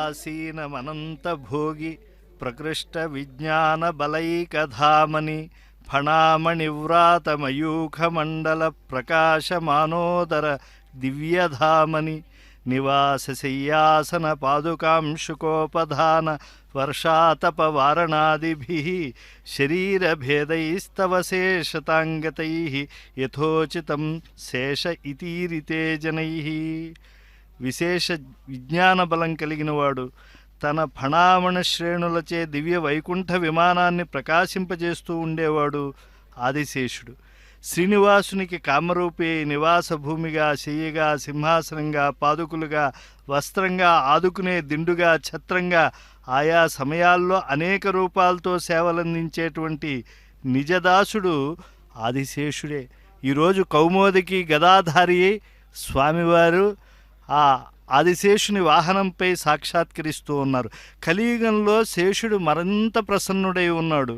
ఉదాసీనమనంతభోగి ప్రకృష్టవిజ్ఞానబలైకధామని ఫణామణివ్రాతమయూఖమండల ప్రకాశమానోదర దివ్యధామని నివాసశయ్యాసన పాదుకాంశుకోపధాన వర్షాతపవారణాదిభిః శరీరభేదైస్తవ శేషతాంగతైః యథోచితం శేష ఇతీరితే జనైః. విశేష విజ్ఞాన బలం కలిగినవాడు తన ఫణామణ శ్రేణులచే దివ్య వైకుంఠ విమానాన్ని ప్రకాశింపజేస్తూ ఉండేవాడు ఆదిశేషుడు. శ్రీనివాసునికి కామరూపే నివాస భూమిగా, శయ్యగా, సింహాసనంగా, పాదుకులుగా, వస్త్రంగా, ఆదుకునే దిండుగా, ఛత్రంగా ఆయా సమయాల్లో అనేక రూపాలతో సేవలందించేటువంటి నిజదాసుడు ఆదిశేషుడే. ఈరోజు కౌమోదకి గదాధారి స్వామివారు ఆ ఆదిశేషుని వాహనంపై సాక్షాత్కరిస్తూ ఉన్నారు. కలియుగంలో శేషుడు మరింత ప్రసన్నుడై ఉన్నాడు.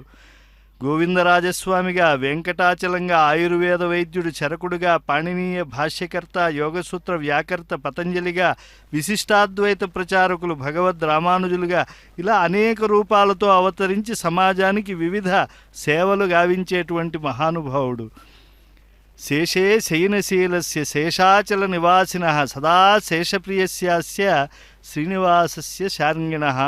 గోవిందరాజస్వామిగా, వెంకటాచలంగా, ఆయుర్వేద వైద్యుడు చరకుడుగా, పాణినీయ భాష్యకర్త, యోగసూత్ర వ్యాకర్త పతంజలిగా, విశిష్టాద్వైత ప్రచారకులు భగవద్ రామానుజులుగా ఇలా అనేక రూపాలతో అవతరించి సమాజానికి వివిధ సేవలు గావించేటువంటి మహానుభావుడు. శేషే శయనశీలస్య శేషాచల నివాసినః సదా శేషప్రియస్యాస్య శ్రీనివాసస్య శార్ంగిణః.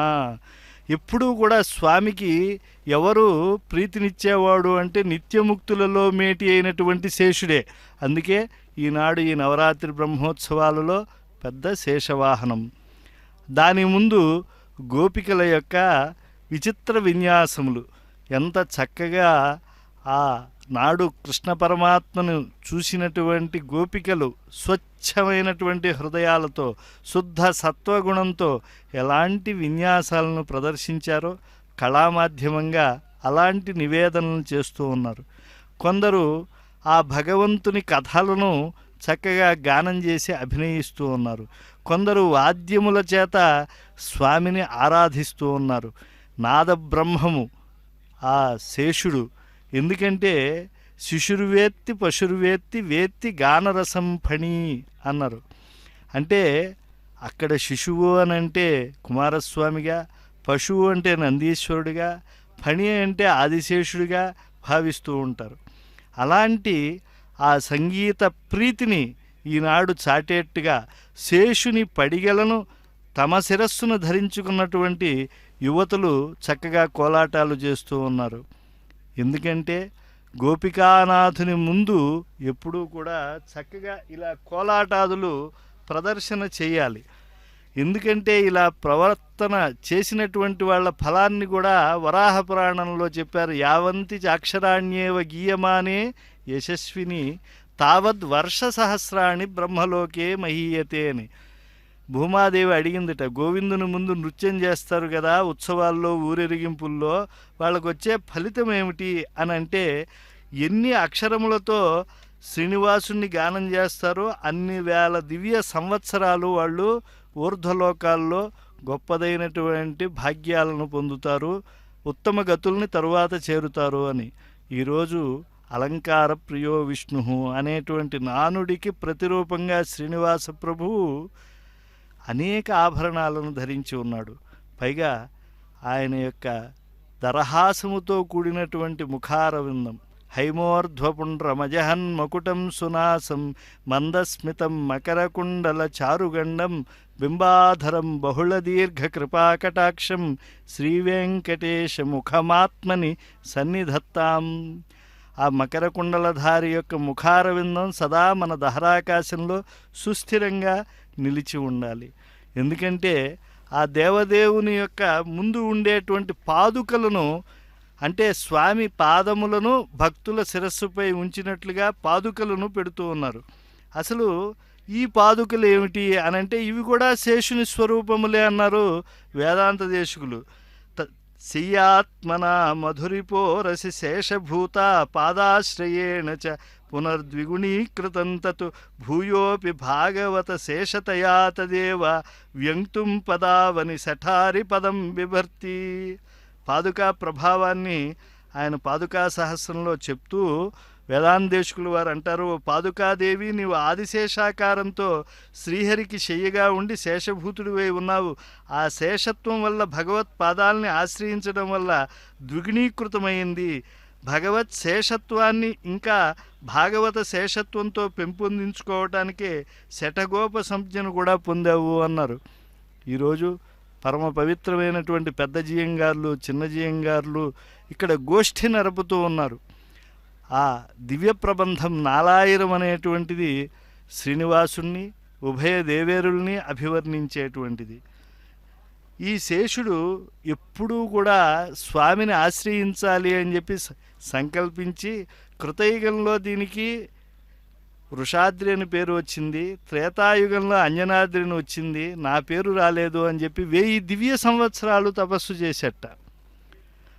ఎప్పుడూ కూడా స్వామికి ఎవరు ప్రీతినిచ్చేవాడు అంటే నిత్యముక్తులలో మేటి అయినటువంటి శేషుడే. అందుకే ఈనాడు ఈ నవరాత్రి బ్రహ్మోత్సవాలలో పెద్ద శేషవాహనం. దాని ముందు గోపికల యొక్క విచిత్ర విన్యాసములు ఎంత చక్కగా ఆ నాడు కృష్ణ పరమాత్మను చూసినటువంటి గోపికలు స్వచ్ఛమైనటువంటి హృదయాలతో, శుద్ధ సత్వగుణంతో ఎలాంటి విన్యాసాలను ప్రదర్శించారో కళామాధ్యమంగా అలాంటి నివేదనలు చేస్తూ ఉన్నారు. కొందరు ఆ భగవంతుని కథలను చక్కగా గానం చేసి అభినయిస్తూ ఉన్నారు. కొందరు వాద్యముల చేత స్వామిని ఆరాధిస్తూ ఉన్నారు. నాదబ్రహ్మము ఆ శేషుడు. ఎందుకంటే శిశుర్వేత్తి పశుర్వేత్తి వేత్తి గానరసం ఫణి అన్నారు. అంటే అక్కడ శిశువు అని అంటే కుమారస్వామిగా, పశువు అంటే నందీశ్వరుడిగా, ఫణి అంటే ఆదిశేషుడిగా భావిస్తూ ఉంటారు. అలాంటి ఆ సంగీత ప్రీతిని ఈనాడు చాటేట్టుగా శేషుని పడిగలను తమ శిరస్సును ధరించుకున్నటువంటి యువతులు చక్కగా కోలాటాలు చేస్తూ ఉన్నారు. ఎందుకంటే గోపికానాథుని ముందు ఎప్పుడూ కూడా చక్కగా ఇలా కోలాటాదులు ప్రదర్శన చేయాలి. ఎందుకంటే ఇలా ప్రవర్తన చేసినటువంటి వాళ్ళ ఫలాన్ని కూడా వరాహ పురాణంలో చెప్పారు. యావంతి అక్షరాణ్యేవ గీయమానే యశస్విని తావద్ వర్ష సహస్రాణి బ్రహ్మలోకే మహీయతే అని. భూమాదేవి అడిగిందిట, గోవిందుని ముందు నృత్యం చేస్తారు కదా ఉత్సవాల్లో, ఊరేగింపుల్లో, వాళ్ళకు వచ్చే ఫలితం ఏమిటి అని అంటే ఎన్ని అక్షరములతో శ్రీనివాసుని గానం చేస్తారో అన్ని వేల దివ్య సంవత్సరాలు వాళ్ళు ఊర్ధ్వలోకాల్లో గొప్పదైనటువంటి భాగ్యాలను పొందుతారు, ఉత్తమ గతుల్ని తరువాత చేరుతారు అని. ఈరోజు అలంకార ప్రియో విష్ణు అనేటువంటి నానుడికి ప్రతిరూపంగా శ్రీనివాస ప్రభువు అనేక ఆభరణాలను ధరించి ఉన్నాడు. పైగా ఆయన యొక్క దరహాసముతో కూడినటువంటి ముఖారవిందం, హైమోర్ధ్వపుండ్రమజహన్ మకుటం సునాసం మందస్మితం మకరకుండల చారుగండం బింబాధరం బహుళదీర్ఘ కృపాకటాక్షం శ్రీవెంకటేశ ముఖమాత్మని సన్నిధత్తాం. ఆ మకరకుండలధారి యొక్క ముఖారవిందం సదా మన దహరాకాశంలో సుస్థిరంగా నిలిచి ఉండాలి. ఎందుకంటే ఆ దేవదేవుని యొక్క ముందు ఉండేటువంటి పాదుకలను, అంటే స్వామి పాదములను భక్తుల శిరస్సుపై ఉంచినట్లుగా పాదుకలను పెడుతూ ఉన్నారు. అసలు ఈ పాదుకలు ఏమిటి అనంటే ఇవి కూడా శేషుని స్వరూపములే అన్నారు వేదాంత దేశకులు. శయ్యాత్మనా మధురిపోరసి శేషభూత పాదాశ్రయేణ చ పునర్ద్విగుణీకృతం తతు భూయోపి భాగవత శేషతయా తదేవ వ్యంక్తుం పదావని శఠారి పదం బిభర్తి. పాదుకా ప్రభావాన్ని ఆయన పాదుకా సహస్రంలో చెప్తూ వేదాంతేశుకులు వారు అంటారు, "ఓ పాదుకాదేవి, నీవు ఆదిశేషాకారంతో శ్రీహరికి శయ్యగా ఉండి శేషభూతుడివై ఉన్నావు. ఆ శేషత్వం వల్ల భగవత్ పాదాలని ఆశ్రయించడం వల్ల ద్విగుణీకృతమైంది. భగవత్ శేషత్వాన్ని ఇంకా భాగవత శేషత్వంతో పెంపొందించుకోవటానికే శఠగోప సంజ్ఞను కూడా పొందావు" అన్నారు. ఈరోజు పరమ పవిత్రమైనటువంటి పెద్ద జియంగార్లు, చిన్న జియంగార్లు ఇక్కడ గోష్ఠి నరుపుతూ ఉన్నారు. ఆ దివ్య ప్రబంధం నాలాయిరం అనేటువంటిది శ్రీనివాసుణ్ణి, ఉభయ దేవేరుల్ని అభివర్ణించేటువంటిది. ఈ శేషుడు ఎప్పుడూ కూడా స్వామిని ఆశ్రయించాలి అని చెప్పి సంకల్పించి, కృతయుగంలో దీనికి వృషాద్రి అని పేరు వచ్చింది, త్రేతాయుగంలో అంజనాద్రి అని వచ్చింది, నా పేరు రాలేదు అని చెప్పి 1000 దివ్య సంవత్సరాలు తపస్సు చేసేట.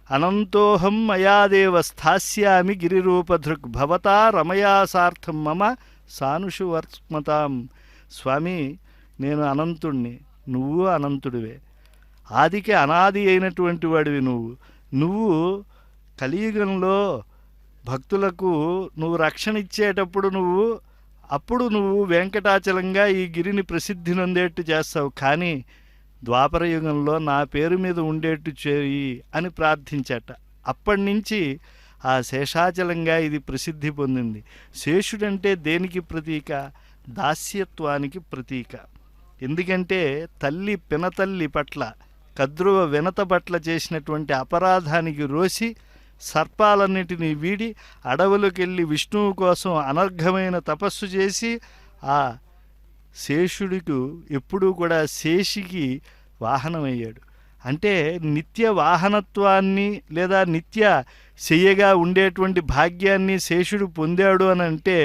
అనంతోహం మయాదేవ స్థాస్యామి గిరిరూపధృక్ భవతా రమయా సార్థం మమ సానుషు వర్స్మతాం. స్వామి, నేను అనంతుణ్ణి, నువ్వు అనంతుడివే. ఆదికి అనాది అయినటువంటి వాడివి నువ్వు కలియుగంలో భక్తులకు నువ్వు రక్షణ ఇచ్చేటప్పుడు అప్పుడు నువ్వు వెంకటాచలంగా ఈ గిరిని ప్రసిద్ధి నొందేట్టు చేస్తావు, కానీ ద్వాపర యుగంలో నా పేరు మీద ఉండేట్టు చేయి అని ప్రార్థించట. అప్పటి నుంచి ఆ శేషాచలంగా ఇది ప్రసిద్ధి పొందింది. శేషుడంటే దేనికి ప్రతీక? దాస్యత్వానికి ప్రతీక. ఎందుకంటే తల్లి పినతల్లి పట్ల, కద్రువ వినత పట్ల చేసినటువంటి అపరాధానికి రోసి సర్పాలన్నిటినీ వీడి అడవులకెళ్ళి విష్ణువు కోసం అనర్ఘమైన తపస్సు చేసి ఆ శేషుడికి ఎప్పుడూ కూడా శేషికి వాహనమయ్యాడు. అంటే నిత్య వాహనత్వాన్ని లేదా నిత్య శయ్యగా ఉండేటువంటి భాగ్యాన్ని శేషుడు పొందాడు అని అంటే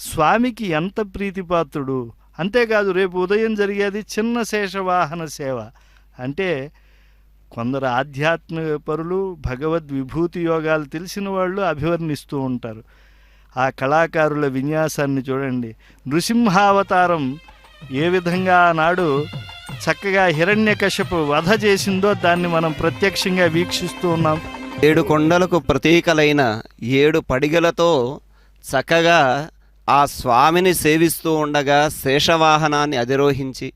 స్వామికి ఎంత ప్రీతిపాత్రుడు. అంతేకాదు, రేపు ఉదయం జరిగేది చిన్న శేషవాహన సేవ. అంటే కొందరు ఆధ్యాత్మిక పరులు, భగవద్విభూతి యోగాలు తెలిసిన వాళ్ళు అభివర్ణిస్తూ ఉంటారు. ఆ కళాకారుల విన్యాసాన్ని చూడండి. నృసింహావతారం ఏ విధంగా ఆనాడు చక్కగా హిరణ్యకశిపు వధ చేసిందో దాన్ని మనం ప్రత్యక్షంగా వీక్షిస్తూ ఉన్నాం. 7 కొండలకు ప్రతీకలైన 7 పడిగలతో చక్కగా ఆ స్వామిని సేవిస్తూ ఉండగా శేషవాహనాన్ని అధిరోహించి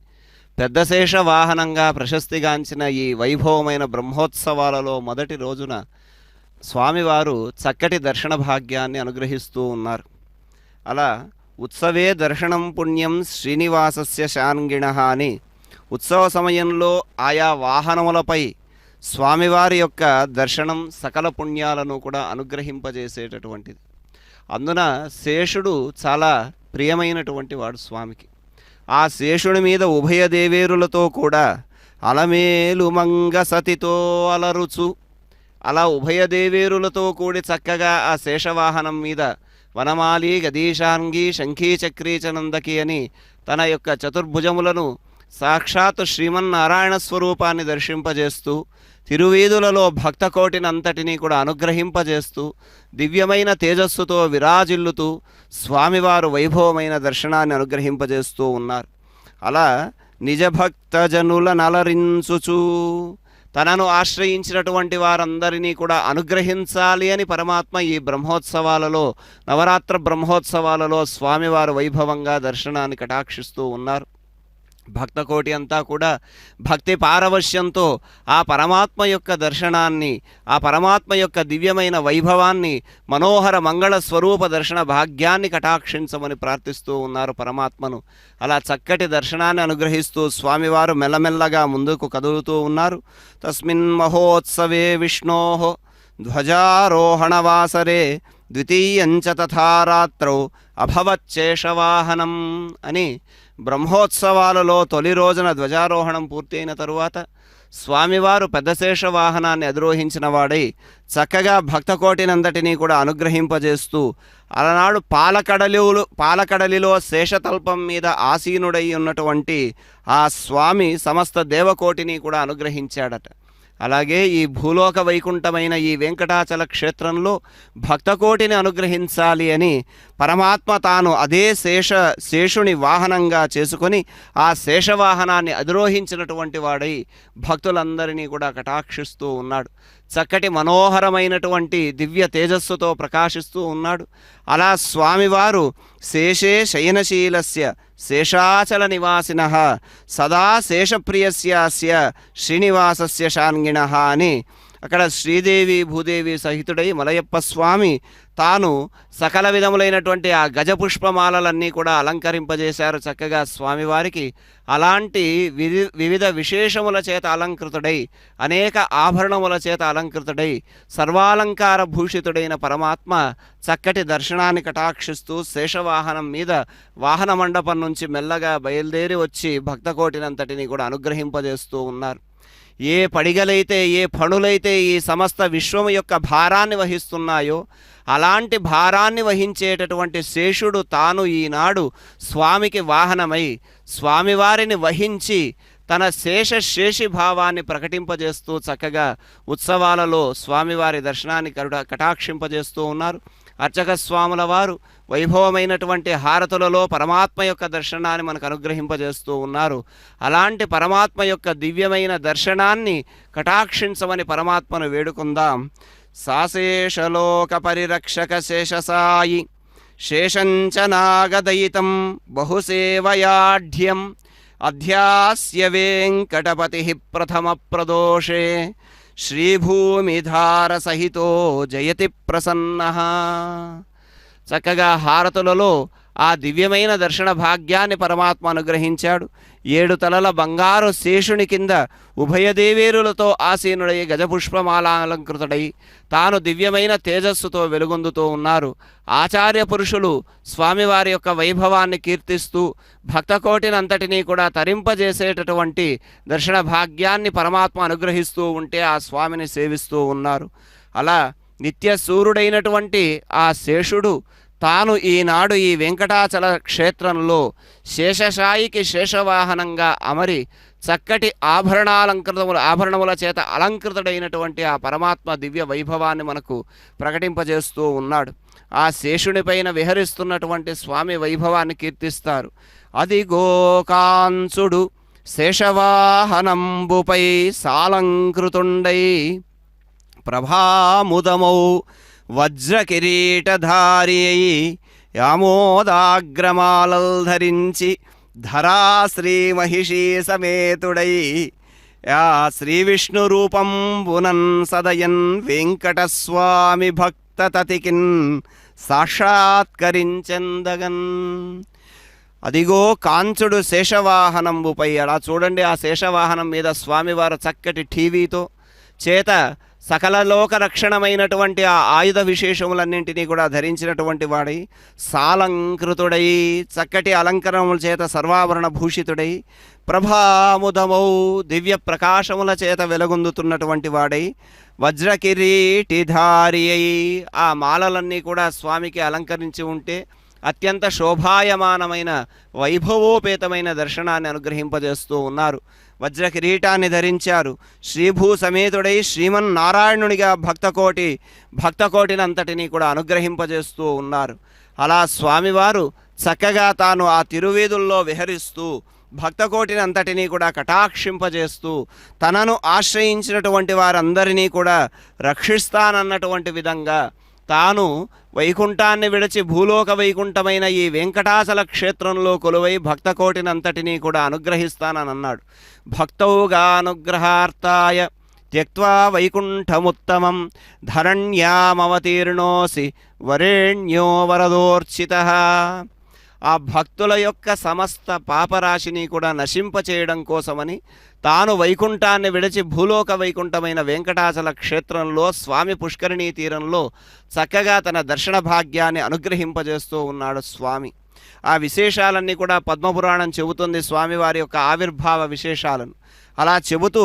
పెద్ద శేషవాహనంగా ప్రశస్తిగాంచిన ఈ వైభవమైన బ్రహ్మోత్సవాలలో మొదటి రోజున స్వామివారు చక్కటి దర్శన భాగ్యాన్ని అనుగ్రహిస్తూ ఉన్నారు. అలా ఉత్సవే దర్శనం పుణ్యం శ్రీనివాసస్య శాంగిణ అని ఉత్సవ సమయంలో ఆయా వాహనములపై స్వామివారి యొక్క దర్శనం సకల పుణ్యాలను కూడా అనుగ్రహింపజేసేటటువంటిది. అందున శేషుడు చాలా ప్రియమైనటువంటి వాడు స్వామికి. ఆ శేషుడి మీద ఉభయ దేవేరులతో కూడా అలమేలు మంగ సతితో అలరుచు, అలా ఉభయ దేవేరులతో కూడి చక్కగా ఆ శేషవాహనం మీద వనమాలి గదీశాంగి శంఖీ చక్రీ చనందకి అని తన యొక్క చతుర్భుజములను సాక్షాత్ శ్రీమన్నారాయణ స్వరూపాన్ని దర్శింపజేస్తూ, తిరువీధులలో భక్తకోటినంతటినీ కూడా అనుగ్రహింపజేస్తూ, దివ్యమైన తేజస్సుతో విరాజిల్లుతూ స్వామివారు వైభవమైన దర్శనాన్ని అనుగ్రహింపజేస్తూ ఉన్నారు. అలా నిజభక్తజనుల నలరించుచు తనను ఆశ్రయించినటువంటి వారందరినీ కూడా అనుగ్రహించాలి అని పరమాత్మ ఈ బ్రహ్మోత్సవాలలో, నవరాత్ర బ్రహ్మోత్సవాలలో స్వామివారు వైభవంగా దర్శనాన్ని కటాక్షిస్తూ ఉన్నారు. భక్తకోటి అంతా కూడా భక్తి పారవశ్యంతో ఆ పరమాత్మ యొక్క దర్శనాన్ని, ఆ పరమాత్మ యొక్క దివ్యమైన వైభవాన్ని, మనోహర మంగళ స్వరూప దర్శన భాగ్యాన్ని కటాక్షించమని ప్రార్థిస్తూ ఉన్నారు పరమాత్మను. అలా చక్కటి దర్శనాన్ని అనుగ్రహిస్తూ స్వామివారు మెల్లమెల్లగా ముందుకు కదులుతూ ఉన్నారు. తస్మిన్ మహోత్సవే విష్ణోః ధ్వజారోహణవాసరే ద్వితీయంచ తథా రాత్రౌ అభవచ్చేషవాహనం అని బ్రహ్మోత్సవాలలో తొలి రోజున ధ్వజారోహణం పూర్తయిన తరువాత స్వామివారు పెద్దశేష వాహనాన్ని అధిరోహించిన వాడై చక్కగా భక్తకోటినంతటినీ కూడా అనుగ్రహింపజేస్తూ అలనాడు పాలకడలిలో శేషతల్పం మీద ఆసీనుడై ఉన్నటువంటి ఆ స్వామి సమస్త దేవకోటిని కూడా అనుగ్రహించాడట. అలాగే ఈ భూలోక వైకుంఠమైన ఈ వెంకటాచల క్షేత్రంలో భక్తకోటిని అనుగ్రహించాలి అని పరమాత్మ తాను అదే శేషుని వాహనంగా చేసుకొని ఆ శేషవాహనాన్ని అధిరోహించినటువంటి వాడై భక్తులందరినీ కూడా కటాక్షిస్తూ ఉన్నాడు. చక్కటి మనోహరమైనటువంటి దివ్య తేజస్సుతో ప్రకాశిస్తూ ఉన్నాడు. అలా స్వామివారు శేషే శయనశీలస్య శేషాచల నివాసినః సదా శేషప్రియస్యాస్య శ్రీనివాసస్య శాంగిణః అని అక్కడ శ్రీదేవి భూదేవి సహితుడై మలయప్ప స్వామి తాను సకల విధములైనటువంటి ఆ గజపుష్పమాలలన్నీ కూడా అలంకరింపజేశారు చక్కగా స్వామివారికి. అలాంటి వివిధ విశేషముల చేత అలంకృతుడై, అనేక ఆభరణముల చేత అలంకృతుడై, సర్వాలంకార భూషితుడైన పరమాత్మ చక్కటి దర్శనాన్ని కటాక్షిస్తూ శేషవాహనం మీద వాహన మండపం నుంచి మెల్లగా బయలుదేరి వచ్చి భక్తకోటినంతటిని కూడా అనుగ్రహింపజేస్తూ ఉన్నారు. ఏ పడిగలైతే, ఏ ఫణులైతే ఈ సమస్త విశ్వము యొక్క భారాన్ని వహిస్తున్నాయో అలాంటి భారాన్ని వహించేటటువంటి శేషుడు తాను ఈనాడు స్వామికి వాహనమై స్వామివారిని వహించి తన శేషి భావాన్ని ప్రకటింపజేస్తూ చక్కగా ఉత్సవాలలో స్వామివారి దర్శనాన్ని కటాక్షింపజేస్తూ ఉన్నారు. అర్చక స్వాముల వారు వైభవమైనటువంటి హారతులలో పరమాత్మ యొక్క దర్శనాన్ని మనకు అనుగ్రహింపజేస్తూ ఉన్నారు. అలాంటి పరమాత్మ యొక్క దివ్యమైన దర్శనాన్ని కటాక్షించమని పరమాత్మను వేడుకుందాం. సాశేషలోక పరిరక్షక శేషసాయి శేషంచ నాగదయితం బహుసేవయాఢ్యం అధ్యాస్య వెంకటపతి ప్రథమ ప్రదోషే శ్రీభూమిధార సహితో జయతి ప్రసన్నః. చక్కగా హారతులలో ఆ దివ్యమైన దర్శన భాగ్యాన్ని పరమాత్మ అనుగ్రహించాడు. 7 తలల బంగారు శేషుని కింద ఉభయదేవేరులతో ఆసీనుడై గజపుష్పమాలాలంకృతుడై తాను దివ్యమైన తేజస్సుతో వెలుగొందుతూ ఉన్నారు. ఆచార్య పురుషులు స్వామివారి యొక్క వైభవాన్ని కీర్తిస్తూ భక్తకోటినంతటినీ కూడా తరింపజేసేటటువంటి దర్శన భాగ్యాన్ని పరమాత్మ అనుగ్రహిస్తూ ఉంటే ఆ స్వామిని సేవిస్తూ ఉన్నారు. అలా నిత్య సూర్యుడైనటువంటి ఆ శేషుడు తాను ఈనాడు ఈ వెంకటాచల క్షేత్రంలో శేషశాయికి శేషవాహనంగా అమరి చక్కటి ఆభరణముల చేత అలంకృతుడైనటువంటి ఆ పరమాత్మ దివ్య వైభవాన్ని మనకు ప్రకటింపజేస్తూ ఉన్నాడు. ఆ శేషునిపైన విహరిస్తున్నటువంటి స్వామి వైభవాన్ని కీర్తిస్తారు. అదిగో కాంచుడు శేషవాహనంబుపై సాలంకృతుండై ప్రభాముదమౌ వజ్రకిరీటధారి అయి యామోదాగ్రమాలల్ ధరించి ధరా శ్రీ మహిషీ సమేతుడై యా శ్రీ విష్ణు రూపంబునన్ సదయన్ వెంకటస్వామి భక్తతతికిన్ సాక్షాత్కరించెందగన్. అదిగో కాంచుడు శేషవాహనంబుపై, అలా చూడండి ఆ శేషవాహనం మీద స్వామివారు చక్కటి టీవీతో చేత సకల లోక రక్షణమైనటువంటి ఆ ఆయుధ విశేషములన్నింటినీ కూడా ధరించినటువంటి వాడై సాలంకృతుడై చక్కటి అలంకరణముల చేత సర్వాభరణ భూషితుడై ప్రభాముదమౌ దివ్య ప్రకాశముల చేత వెలుగొందుతున్నటువంటి వాడై వజ్రకిరీటిధారి అయి ఆ మాలలన్నీ కూడా స్వామికి అలంకరించి ఉంటే అత్యంత శోభాయమానమైన వైభవోపేతమైన దర్శనాన్ని అనుగ్రహింపజేస్తూ ఉన్నారు. వజ్ర కిరీటాన్ని ధరించారు. శ్రీభూ సమేతుడై శ్రీమన్నారాయణునిగా భక్తకోటినంతటినీ కూడా అనుగ్రహింపజేస్తూ ఉన్నారు. అలా స్వామివారు చక్కగా తాను ఆ తిరువీధుల్లో విహరిస్తూ భక్తకోటినంతటినీ కూడా కటాక్షింపజేస్తూ తనను ఆశ్రయించినటువంటి వారందరినీ కూడా రక్షిస్తానన్నటువంటి విధంగా తాను వైకుంఠాన్ని విడిచి భూలోక వైకుంఠమైన ఈ వెంకటాచల క్షేత్రంలో కొలువై భక్తకోటినంతటినీ కూడా అనుగ్రహిస్తానని అన్నాడు. భక్తౌగా అనుగ్రహార్థాయ త్యక్త్వా వైకుంఠముత్తమం ధరణ్యామవతీర్ణోసి వరేణ్యో వరదోర్చితః. ఆ భక్తుల యొక్క సమస్త పాపరాశిని కూడా నశింపచేయడం కోసమని తాను వైకుంఠాన్ని విడిచి భూలోక వైకుంఠమైన వెంకటాచల క్షేత్రంలో స్వామి పుష్కరిణీ తీరంలో చక్కగా తన దర్శన భాగ్యాన్ని అనుగ్రహింపజేస్తూ ఉన్నాడు స్వామి. ఆ విశేషాలన్నీ కూడా పద్మపురాణం చెబుతుంది స్వామివారి యొక్క ఆవిర్భావ విశేషాలను. అలా చెబుతూ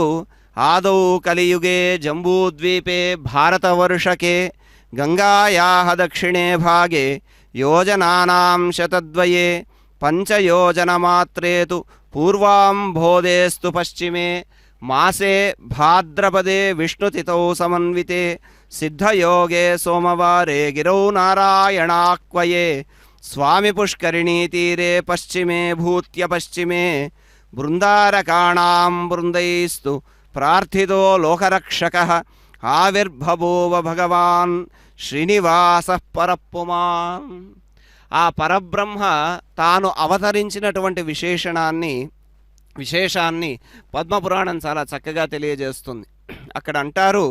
ఆదౌ కలియుగే జంబూద్వీపే భారతవర్షకే గంగాయాః దక్షిణే భాగే యోజనానాం శతద్వయే పంచయోజనమాత్రే తు పూర్వాంబోధేస్తు పశ్చిమే మాసే భాద్రపదే విష్ణుతిథౌ సమన్వితే సిద్ధయోగే సోమవారే గిరౌ నారాయణాక్వయే స్వామి పుష్కరిణీ తీరే పశ్చిమే భూత్య పశ్చిమే బృందారకాణాం బృందైస్తు ప్రార్థితో లోకరక్షకః ఆవిర్భవోవ భగవాన్ శ్రీనివాస పరప్పుమాన్. ఆ పరబ్రహ్మ తాను అవతరించినటువంటి విశేషాన్ని పద్మపురాణం చాలా చక్కగా తెలియజేస్తుంది. అక్కడ అంటారు,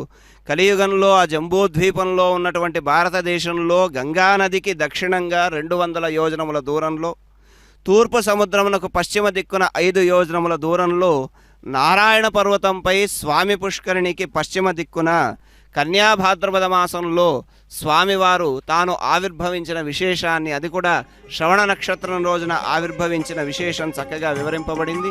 కలియుగంలో ఆ జంబూద్వీపంలో ఉన్నటువంటి భారతదేశంలో గంగానదికి దక్షిణంగా 200 యోజనముల దూరంలో, తూర్పు సముద్రమునకు పశ్చిమ దిక్కున 5 యోజనముల దూరంలో, నారాయణ పర్వతంపై స్వామి పుష్కరిణికి పశ్చిమ దిక్కున కన్యాభాద్రపద మాసంలో స్వామివారు తాను ఆవిర్భవించిన విశేషాన్ని, అది కూడా శ్రవణ నక్షత్రం రోజున ఆవిర్భవించిన విశేషం చక్కగా వివరింపబడింది.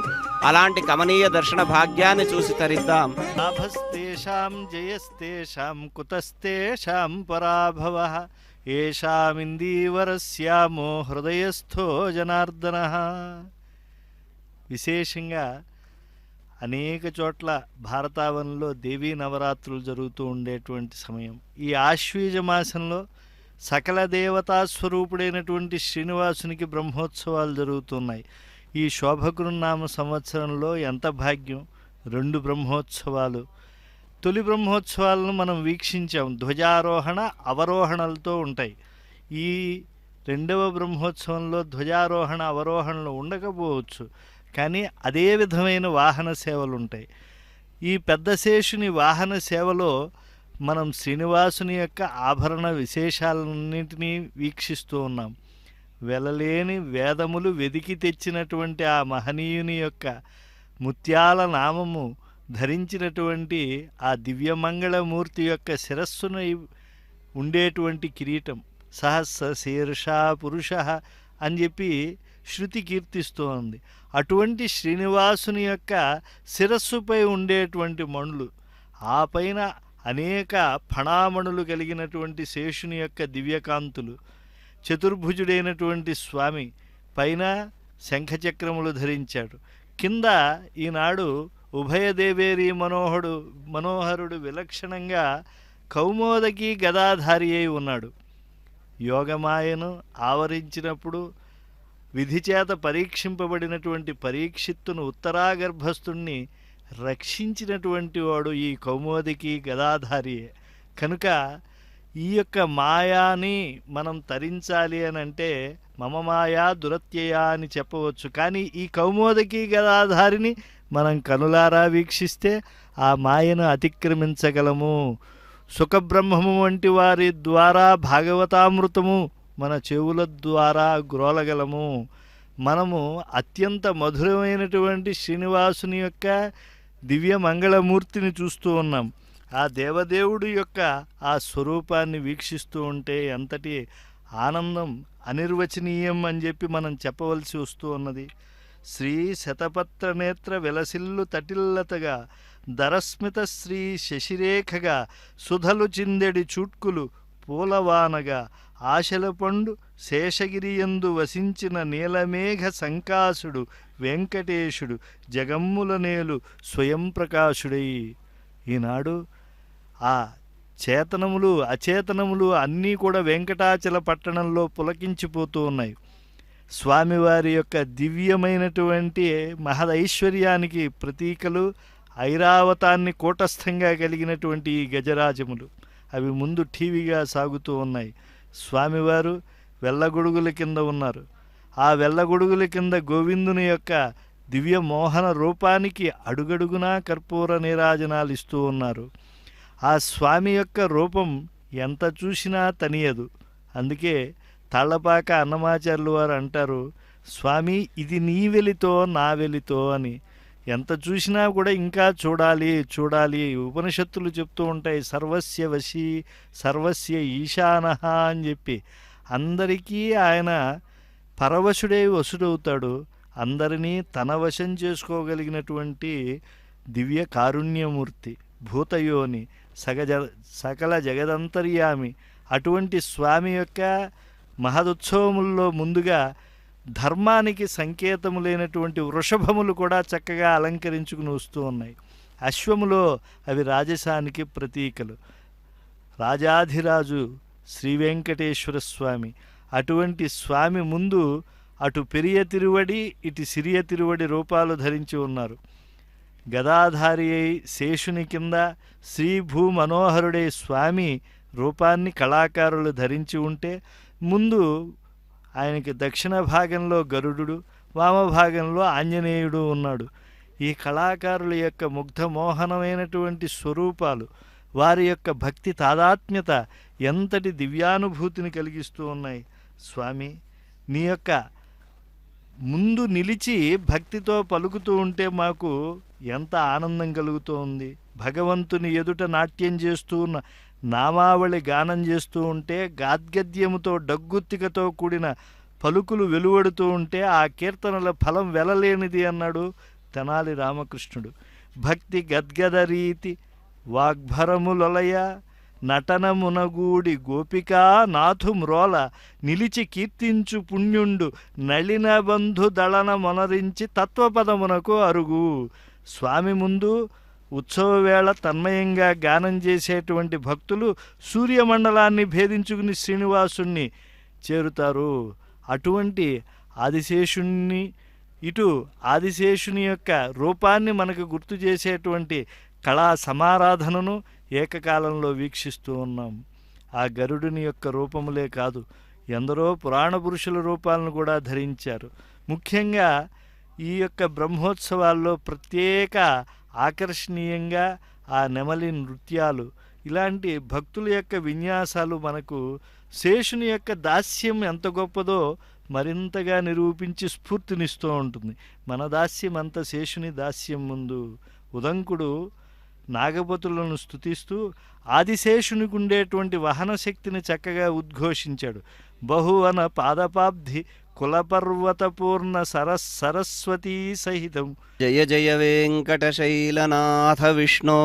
అలాంటి కమనీయ దర్శన భాగ్యాన్ని చూసి తరిద్దాం. లాభస్తేషాం జయస్తేషాం కుతస్తేషాం పరాభవః ఏషామిందీవరస్యామో హృదయస్థో జనార్దనః. విశేషంగా అనేక చోట్ల భారతావనంలో దేవీ నవరాత్రులు జరుగుతూ ఉండేటువంటి సమయం. ఈ ఆశ్వీజ మాసంలో సకల దేవతా స్వరూపుడైనటువంటి శ్రీనివాసునికి బ్రహ్మోత్సవాలు జరుగుతున్నాయి. ఈ శోభకృన్నామ సంవత్సరంలో ఎంత భాగ్యం! 2 బ్రహ్మోత్సవాలు. తొలి బ్రహ్మోత్సవాలను మనం వీక్షించాం, ధ్వజారోహణ అవరోహణలతో ఉంటాయి. ఈ రెండవ బ్రహ్మోత్సవంలో ధ్వజారోహణ అవరోహణలు ఉండకపోవచ్చు, కానీ అదే విధమైన వాహన సేవలు ఉంటాయి. ఈ పెద్ద శేషుని వాహన సేవలో మనం శ్రీనివాసుని యొక్క ఆభరణ విశేషాలన్నింటినీ వీక్షిస్తూ ఉన్నాం. వెలలేని వేదములు వెదికి తెచ్చినటువంటి ఆ మహనీయుని యొక్క ముత్యాల నామము ధరించినటువంటి ఆ దివ్యమంగళమూర్తి యొక్క శిరస్సున ఉండేటువంటి కిరీటం సహస్ర శీర్ష పురుష అని చెప్పి శృతి కీర్తిస్తోంది. అటువంటి శ్రీనివాసుని యొక్క శిరస్సుపై ఉండేటువంటి మణులు, ఆ పైన అనేక ఫణామణులు కలిగినటువంటి శేషుని యొక్క దివ్యకాంతులు, చతుర్భుజుడైనటువంటి స్వామి పైన శంఖచక్రములు ధరించాడు. కింద ఈనాడు ఉభయదేవేరి మనోహరుడు విలక్షణంగా కౌమోదకి గదాధారి అయి ఉన్నాడు. యోగమాయను ఆవరించినప్పుడు విధి చేత పరీక్షింపబడినటువంటి పరీక్షిత్తును ఉత్తరాగర్భస్థుణ్ణి రక్షించినటువంటి వాడు ఈ కౌమోదకి గదాధారియే. కనుక ఈ యొక్క మాయాని మనం తరించాలి అని అంటే మమ మాయా దురత్యయా అని చెప్పవచ్చు. కానీ ఈ కౌమోదకి గదాధారిని మనం కనులారా వీక్షిస్తే ఆ మాయను అతిక్రమించగలము. సుఖబ్రహ్మము వంటి వారి ద్వారా భాగవతామృతము మన చెవుల ద్వారా గ్రోలగలము. మనము అత్యంత మధురమైనటువంటి శ్రీనివాసుని యొక్క దివ్య మంగళమూర్తిని చూస్తూ ఉన్నాం. ఆ దేవదేవుడి యొక్క ఆ స్వరూపాన్ని వీక్షిస్తూ ఉంటే ఎంతటి ఆనందం అనిర్వచనీయం అని చెప్పి మనం చెప్పవలసి వస్తూ ఉన్నది. శ్రీ శతపత్ర నేత్ర విలసిల్లు తటిల్లతగా దరస్మిత శ్రీ శశిరేఖగా సుధలు చిందెడి చూట్కులు పూలవానగా ఆశల పండు శేషగిరియందు వసించిన నీలమేఘ సంకాసుడు వెంకటేశుడు జగమ్ములనేలు స్వయం ప్రకాశుడై. ఈనాడు ఆ చేతనములు అచేతనములు అన్నీ కూడా వెంకటాచల పట్టణంలో పులకించిపోతూ ఉన్నాయి. స్వామివారి యొక్క దివ్యమైనటువంటి మహదైశ్వర్యానికి ప్రతీకలు ఐరావతాన్ని కూటస్థంగా కలిగినటువంటి ఈ గజరాజములు, అవి ముందు ఠీవిగా సాగుతూ ఉన్నాయి. స్వామివారు వెల్లగొడుగుల కింద ఉన్నారు. ఆ వెల్లగొడుగుల కింద గోవిందుని యొక్క దివ్య మోహన రూపానికి అడుగడుగునా కర్పూర నీరాజనాలు ఇస్తూ ఉన్నారు. ఆ స్వామి యొక్క రూపం ఎంత చూసినా తనియదు. అందుకే తాళ్లపాక అన్నమాచార్యులు వారు అంటారు, స్వామి ఇది నీ వెలితో నా వెలితో అని. ఎంత చూసినా కూడా ఇంకా చూడాలి చూడాలి. ఉపనిషత్తులు చెప్తూ ఉంటాయి, సర్వస్య వశీ సర్వస్య ఈశానః అని చెప్పి. అందరికీ ఆయన పరవశుడే వశుడవుతాడు. అందరినీ తన వశం చేసుకోగలిగినటువంటి దివ్య కారుణ్యమూర్తి, భూతయోని, సకల జగదంతర్యామి. అటువంటి స్వామి యొక్క మహదుత్సవముల్లో ముందుగా ధర్మానికి సంకేతములైనటువంటి వృషభములు కూడా చక్కగా అలంకరించుకుని వస్తూ ఉన్నాయి. అశ్వములో అవి రాజసానికి ప్రతీకలు. రాజాధిరాజు శ్రీ వెంకటేశ్వర స్వామి. అటువంటి స్వామి ముందు అటు పెరియ తిరువడి ఇటు సిరియ తిరువడి రూపాలు ధరించి ఉన్నారు. గదాధారి అయి శేషుని కింద శ్రీభూ మనోహరుడై స్వామి రూపాన్ని కళాకారులు ధరించి ఉంటే, ముందు ఆయనకి దక్షిణ భాగంలో గరుడు, వామభాగంలో ఆంజనేయుడు ఉన్నాడు. ఈ కళాకారుల యొక్క ముగ్ధమోహనమైనటువంటి స్వరూపాలు, వారి యొక్క భక్తి తాదాత్మ్యత ఎంతటి దివ్యానుభూతిని కలిగిస్తూ ఉన్నాయి. స్వామి, నీ యొక్క ముందు నిలిచి భక్తితో పలుకుతూ ఉంటే మాకు ఎంత ఆనందం కలుగుతూ ఉంది. భగవంతుని ఎదుట నాట్యం చేస్తూ ఉన్న నామావళి గానం చేస్తూ ఉంటే, గాద్గద్యముతో డగ్గుత్తికతో కూడిన పలుకులు వెలువడుతూ ఉంటే ఆ కీర్తనల ఫలం వెలలేనిది అన్నాడు తెనాలి రామకృష్ణుడు. భక్తి గద్గద రీతి వాగ్భరములొలయ నటనమునగూడి గోపికా నాథు మ్రోల నిలిచి కీర్తించు పుణ్యుండు నళిన బంధు దళన మొనరించి తత్వపదమునకు అరుగు. స్వామి ముందు ఉత్సవ వేళ తన్మయంగా గానం చేసేటువంటి భక్తులు సూర్యమండలాన్ని భేదించుకుని శ్రీనివాసుణ్ణి చేరుతారు. అటువంటి ఆదిశేషుణ్ణి, ఇటు ఆదిశేషుని యొక్క రూపాన్ని మనకు గుర్తు చేసేటువంటి కళా సమారాధనను ఏకకాలంలో వీక్షిస్తూ ఉన్నాం. ఆ గరుడుని యొక్క రూపములే కాదు, ఎందరో పురాణ పురుషుల రూపాలను కూడా ధరించారు. ముఖ్యంగా ఈ యొక్క బ్రహ్మోత్సవాల్లో ప్రత్యేక ఆకర్షణీయంగా ఆ నెమలి నృత్యాలు, ఇలాంటి భక్తుల యొక్క విన్యాసాలు మనకు శేషుని యొక్క దాస్యం ఎంత గొప్పదో మరింతగా నిరూపించి స్ఫూర్తినిస్తూ ఉంటుంది. మన దాస్యం అంత శేషుని దాస్యం ముందు. ఉదంకుడు నాగపతులను స్తుతిస్తూ ఆదిశేషునికి ఉండేటువంటి వహన శక్తిని చక్కగా ఉద్ఘోషించాడు. బహువన పాదపాబ్ధి కులపర్వతపూర్ణ సరస్వతీ సహితం. జయ జయ వెంకటశైలనాథ విష్ణో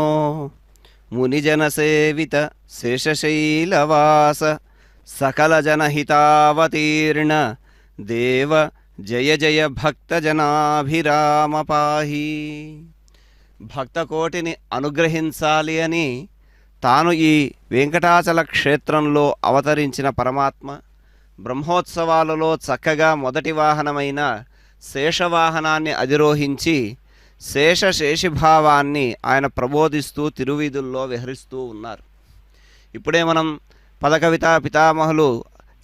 మునిజనసేవిత శేషశైలవాస సకల జనహితావతీర్ణ దేవ జయ జయ భక్తజనాభిరామ పాహి. భక్తకోటిని అనుగ్రహించాలి అని తాను ఈ వెంకటాచల క్షేత్రంలో అవతరించిన పరమాత్మ బ్రహ్మోత్సవాలలో చక్కగా మొదటి వాహనమైన శేషవాహనాన్ని అధిరోహించి శేషశేషిభావాన్ని ఆయన ప్రబోధిస్తూ తిరువీధుల్లో విహరిస్తూ ఉన్నారు. ఇప్పుడే మనం పదకవితా పితామహులు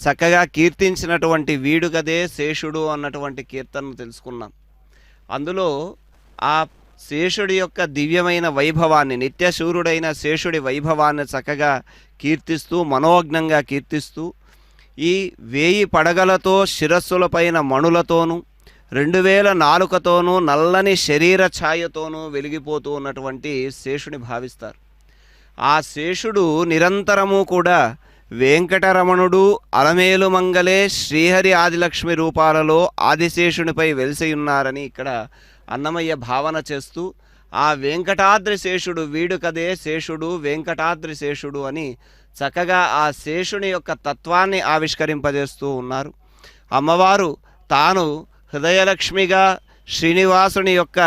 చక్కగా కీర్తించినటువంటి వీడుగదే శేషుడు అన్నటువంటి కీర్తనను తెలుసుకున్నాం. అందులో ఆ శేషుడి యొక్క దివ్యమైన వైభవాన్ని, నిత్యశూరుడైన శేషుడి వైభవాన్ని చక్కగా కీర్తిస్తూ, మనోజ్ఞంగా కీర్తిస్తూ, ఈ 1000 పడగలతో శిరస్సులపైన మణులతోనూ 2000 నాలుకతోనూ నల్లని శరీర ఛాయతోనూ వెలిగిపోతూ ఉన్నటువంటి శేషుని భావిస్తారు. ఆ శేషుడు నిరంతరము కూడా వెంకటరమణుడు, అలమేలు మంగళే, శ్రీహరి, ఆదిలక్ష్మి రూపాలలో ఆదిశేషునిపై వెలిసి ఉన్నారని ఇక్కడ అన్నమయ్య భావన చేస్తూ, ఆ వెంకటాద్రి శేషుడు వీడుకదే శేషుడు వెంకటాద్రి శేషుడు అని చక్కగా ఆ శేషుని యొక్క తత్వాన్ని ఆవిష్కరింపజేస్తూ ఉన్నారు. అమ్మవారు తాను హృదయలక్ష్మిగా శ్రీనివాసుని యొక్క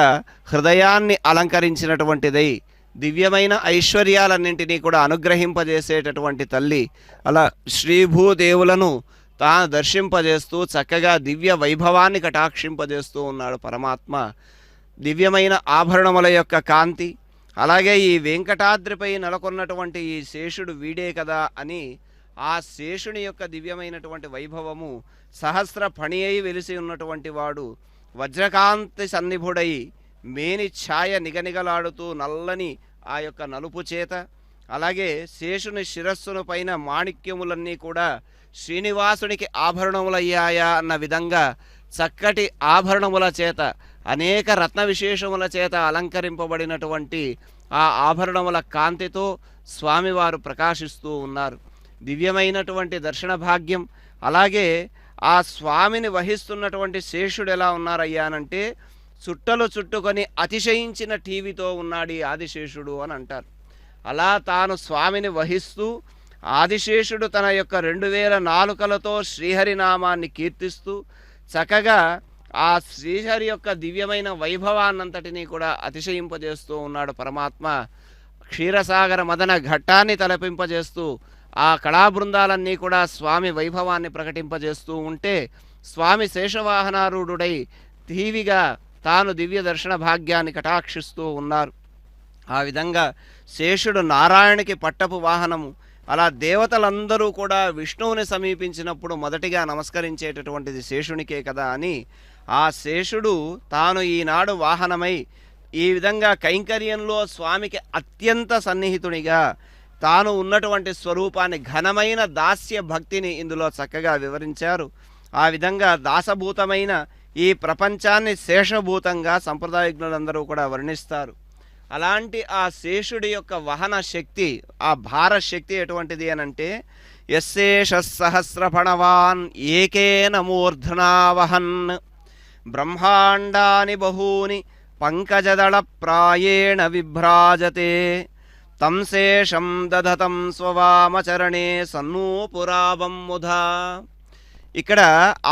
హృదయాన్ని అలంకరించినటువంటిదై దివ్యమైన ఐశ్వర్యాలన్నింటినీ కూడా అనుగ్రహింపజేసేటటువంటి తల్లి. అలా శ్రీభూదేవులను తాను దర్శింపజేస్తూ చక్కగా దివ్య వైభవాన్ని కటాక్షింపజేస్తూ ఉన్నాడు పరమాత్మ. దివ్యమైన ఆభరణముల యొక్క కాంతి, అలాగే ఈ వెంకటాద్రిపై నెలకొన్నటువంటి ఈ శేషుడు వీడే కదా అని ఆ శేషుని యొక్క దివ్యమైనటువంటి వైభవము, సహస్ర ఫణి అయి వెలిసి ఉన్నటువంటి వాడు వజ్రకాంతి సన్నిభుడై మేని ఛాయ నిగనిగలాడుతూ నల్లని ఆ యొక్క నలుపు చేత, అలాగే శేషుని శిరస్సును పైన మాణిక్యములన్నీ కూడా శ్రీనివాసునికి ఆభరణములయ్యాయా అన్న విధంగా చక్కటి ఆభరణముల చేత, అనేక రత్న విశేషముల చేత అలంకరింపబడినటువంటి ఆ ఆభరణముల కాంతితో స్వామివారు ప్రకాశిస్తూ ఉన్నారు. దివ్యమైనటువంటి దర్శన భాగ్యం. అలాగే ఆ స్వామిని వహిస్తున్నటువంటి శేషుడు ఎలా ఉన్నారయ్యానంటే చుట్టలు చుట్టుకొని అతిశయించిన టీవీతో ఉన్నాడు ఈ ఆదిశేషుడు అని అంటారు. అలా తాను స్వామిని వహిస్తూ ఆదిశేషుడు తన యొక్క 2000 నాలుకలతో శ్రీహరినామాన్ని కీర్తిస్తూ చక్కగా ఆ శ్రీహరి యొక్క దివ్యమైన వైభవాన్నంతటినీ కూడా అతిశయింపజేస్తూ ఉన్నాడు పరమాత్మ. క్షీరసాగర మదన ఘట్టాన్ని తలపింపజేస్తూ ఆ కళాబృందాలన్నీ కూడా స్వామి వైభవాన్ని ప్రకటింపజేస్తూ ఉంటే స్వామి శేషవాహనారూఢుడై టీవిగా తాను దివ్య దర్శన భాగ్యాన్ని కటాక్షిస్తూ ఉన్నారు. ఆ విధంగా శేషుడు నారాయణకి పట్టపు వాహనము. అలా దేవతలందరూ కూడా విష్ణువుని సమీపించినప్పుడు మొదటిగా నమస్కరించేటటువంటిది శేషునికే కదా అని ఆ శేషుడు తాను ఈనాడు వాహనమై ఈ విధంగా కైంకర్యంలో స్వామికి అత్యంత సన్నిహితునిగా తాను ఉన్నటువంటి స్వరూపాన్ని, ఘనమైన దాస్య భక్తిని ఇందులో చక్కగా వివరించారు. ఆ విధంగా దాసభూతమైన ఈ ప్రపంచాన్ని శేషభూతంగా సంప్రదాయజ్ఞులందరూ కూడా వర్ణిస్తారు. అలాంటి ఆ శేషుడి యొక్క వహన శక్తి, ఆ భార శక్తి ఎటువంటిది అనంటే, యశేష సహస్రఫణవాన్ ఏకేన మూర్ధనా వహన్ బ్రహ్మాండాని బహూని పంకజదళ ప్రాయేణ విభ్రాజతే తం శేషం దధతం స్వవామచరణే సన్నూపురావం ముధా. ఇక్కడ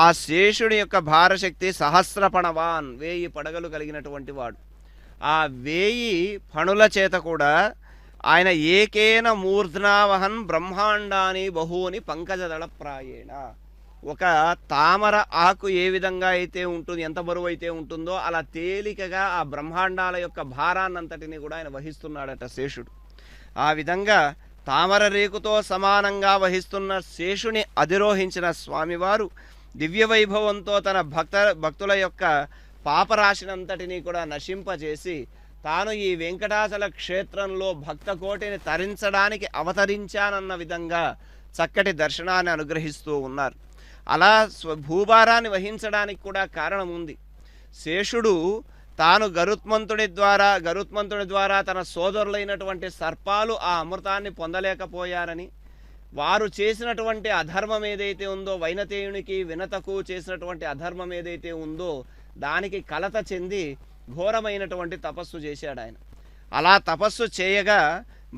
ఆ శేషుడి యొక్క భారశక్తి సహస్రఫణవాన్, 1000 పడగలు కలిగినటువంటి వాడు. ఆ 1000 ఫణుల చేత కూడా ఆయన ఏకేన మూర్ధ్నావహన్ బ్రహ్మాండాని బహూని పంకజదళ ప్రాయేణ, ఒక తామర ఆకు ఏ విధంగా అయితే ఉంటుంది, ఎంత బరువు అయితే ఉంటుందో అలా తేలికగా ఆ బ్రహ్మాండాల యొక్క భారాన్నంతటిని కూడా ఆయన వహిస్తున్నాడట శేషుడు. ఆ విధంగా తామర రేకుతో సమానంగా వహిస్తున్న శేషుని అధిరోహించిన స్వామివారు దివ్య వైభవంతో తన భక్తుల యొక్క పాపరాశినంతటినీ కూడా నశింపజేసి తాను ఈ వెంకటాచల క్షేత్రంలో భక్త కోటిని తరించడానికి అవతరించానన్న విధంగా చక్కటి దర్శనాన్ని అనుగ్రహిస్తూ ఉన్నారు. అలా భూభారాన్ని వహించడానికి కూడా కారణం ఉంది. శేషుడు తాను గరుత్మంతుడి ద్వారా తన సోదరులైనటువంటి సర్పాలు ఆ అమృతాన్ని పొందలేకపోయారని, వారు చేసినటువంటి అధర్మం ఏదైతే ఉందో, వైనతేయునికి వినతకు చేసినటువంటి అధర్మం ఏదైతే ఉందో దానికి కలత చెంది ఘోరమైనటువంటి తపస్సు చేశాడు ఆయన. అలా తపస్సు చేయగా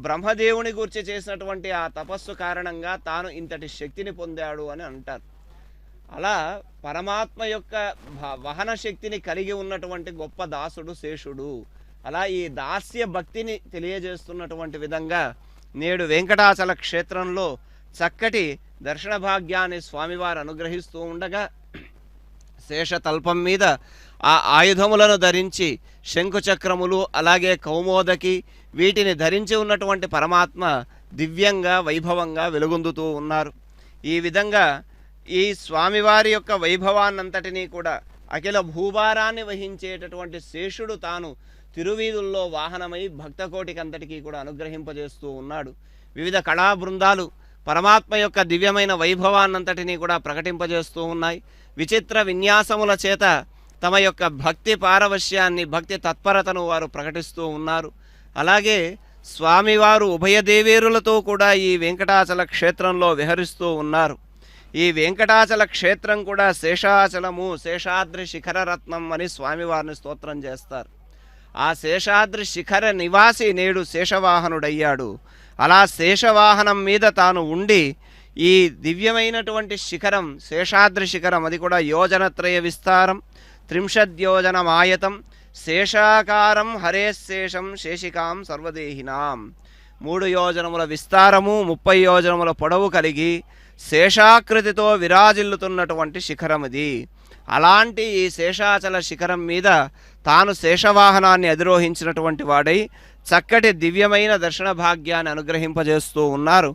బ్రహ్మదేవుని గురించి చేసినటువంటి ఆ తపస్సు కారణంగా తాను ఇంతటి శక్తిని పొందాడు అని అంటారు. అలా పరమాత్మ యొక్క వహన శక్తిని కలిగి ఉన్నటువంటి గొప్ప దాసుడు శేషుడు. అలా ఈ దాస్య భక్తిని తెలియజేస్తున్నటువంటి విధంగా నేడు వెంకటాచల క్షేత్రంలో చక్కటి దర్శన భాగ్యాన్ని స్వామివారు అనుగ్రహిస్తూ ఉండగా, శేషతల్పం మీద ఆ ఆయుధములను ధరించి శంకుచక్రములు అలాగే కౌమోదకి వీటిని ధరించి ఉన్నటువంటి పరమాత్మ దివ్యంగా వైభవంగా వెలుగొందుతూ ఉన్నారు. ఈ విధంగా ఈ స్వామివారి యొక్క వైభవాన్నంతటినీ కూడా అఖిల భూభారాన్ని వహించేటటువంటి శేషుడు తాను తిరువీధుల్లో వాహనమై భక్తకోటికి అంతటికీ కూడా అనుగ్రహింపజేస్తూ ఉన్నాడు. వివిధ కళా బృందాలు పరమాత్మ యొక్క దివ్యమైన వైభవాన్నంతటినీ కూడా ప్రకటింపజేస్తూ ఉన్నాయి. విచిత్ర విన్యాసముల చేత తమ యొక్క భక్తి పారవశ్యాన్ని, భక్తి తత్పరతను వారు ప్రకటిస్తూ ఉన్నారు. అలాగే స్వామివారు ఉభయదేవేరులతో కూడా ఈ వెంకటాచల క్షేత్రంలో విహరిస్తూ ఉన్నారు. ఈ వెంకటాచల క్షేత్రం కూడా శేషాచలము, శేషాద్రి శిఖర రత్నం అని స్వామివారిని స్తోత్రం చేస్తారు. ఆ శేషాద్రి శిఖర నివాసి నేడు శేషవాహనుడయ్యాడు. అలా శేషవాహనం మీద తాను ఉండి ఈ దివ్యమైనటువంటి శిఖరం, శేషాద్రి శిఖరం, అది కూడా యోజనత్రయ విస్తారం, 30 యోజనమాయతం, శేషాకారం హరేశేషం శేషికాం సర్వదేహినాం. 3 యోజనముల విస్తారము, 30 యోజనముల పొడవు కలిగి శేషాకృతితో విరాజిల్లుతున్నటువంటి శిఖరం ఇది. అలాంటి ఈ శేషాచల శిఖరం మీద తాను శేషవాహనాన్ని అధిరోహించినటువంటి వాడై చక్కటి దివ్యమైన దర్శన భాగ్యాన్ని అనుగ్రహింపజేస్తూ ఉన్నారు.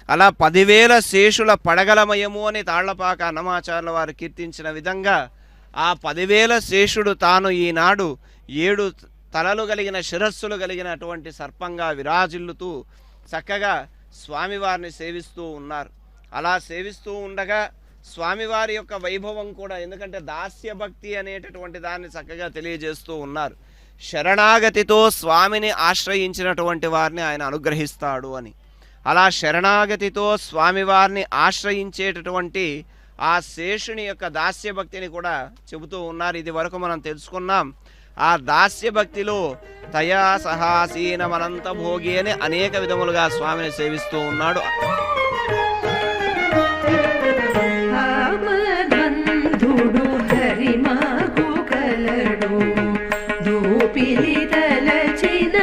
అలా 10,000 శేషుల పడగలమయము అని తాళ్లపాక అన్నమాచార్యుల వారు కీర్తించిన విధంగా ఆ 10,000 శేషుడు తాను ఈనాడు 7 తలలు కలిగిన శిరస్సులు కలిగినటువంటి సర్పంగా విరాజిల్లుతూ చక్కగా స్వామివారిని సేవిస్తూ ఉన్నారు. అలా సేవిస్తూ ఉండగా స్వామివారి యొక్క వైభవం కూడా, ఎందుకంటే దాస్య భక్తి అనేటటువంటి దాన్ని చక్కగా తెలియజేస్తూ ఉన్నారు. శరణాగతితో స్వామిని ఆశ్రయించినటువంటి వారిని ఆయన అనుగ్రహిస్తాడు అని. అలా శరణాగతితో స్వామివారిని ఆశ్రయించేటటువంటి ఆ శేషుని యొక్క దాస్యభక్తిని కూడా చెబుతూ ఉన్నారు. ఇది వరకు మనం తెలుసుకున్నాం. ఆ దాస్యభక్తిలో తయా సహాసీనమనంత భోగి అని అనేక విధములుగా స్వామిని సేవిస్తూ ఉన్నాడు. దూపిలి తలచిన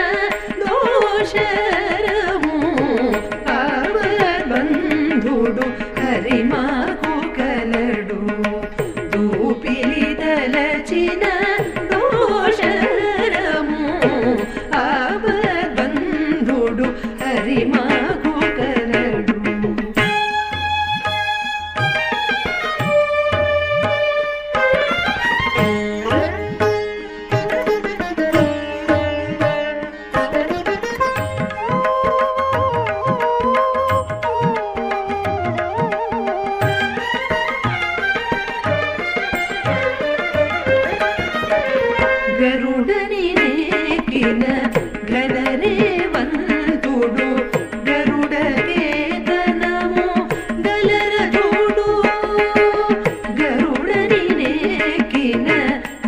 ఘనరేవంతుడు గరుడకేతనము గలరథుడు గరుడని నెక్కిన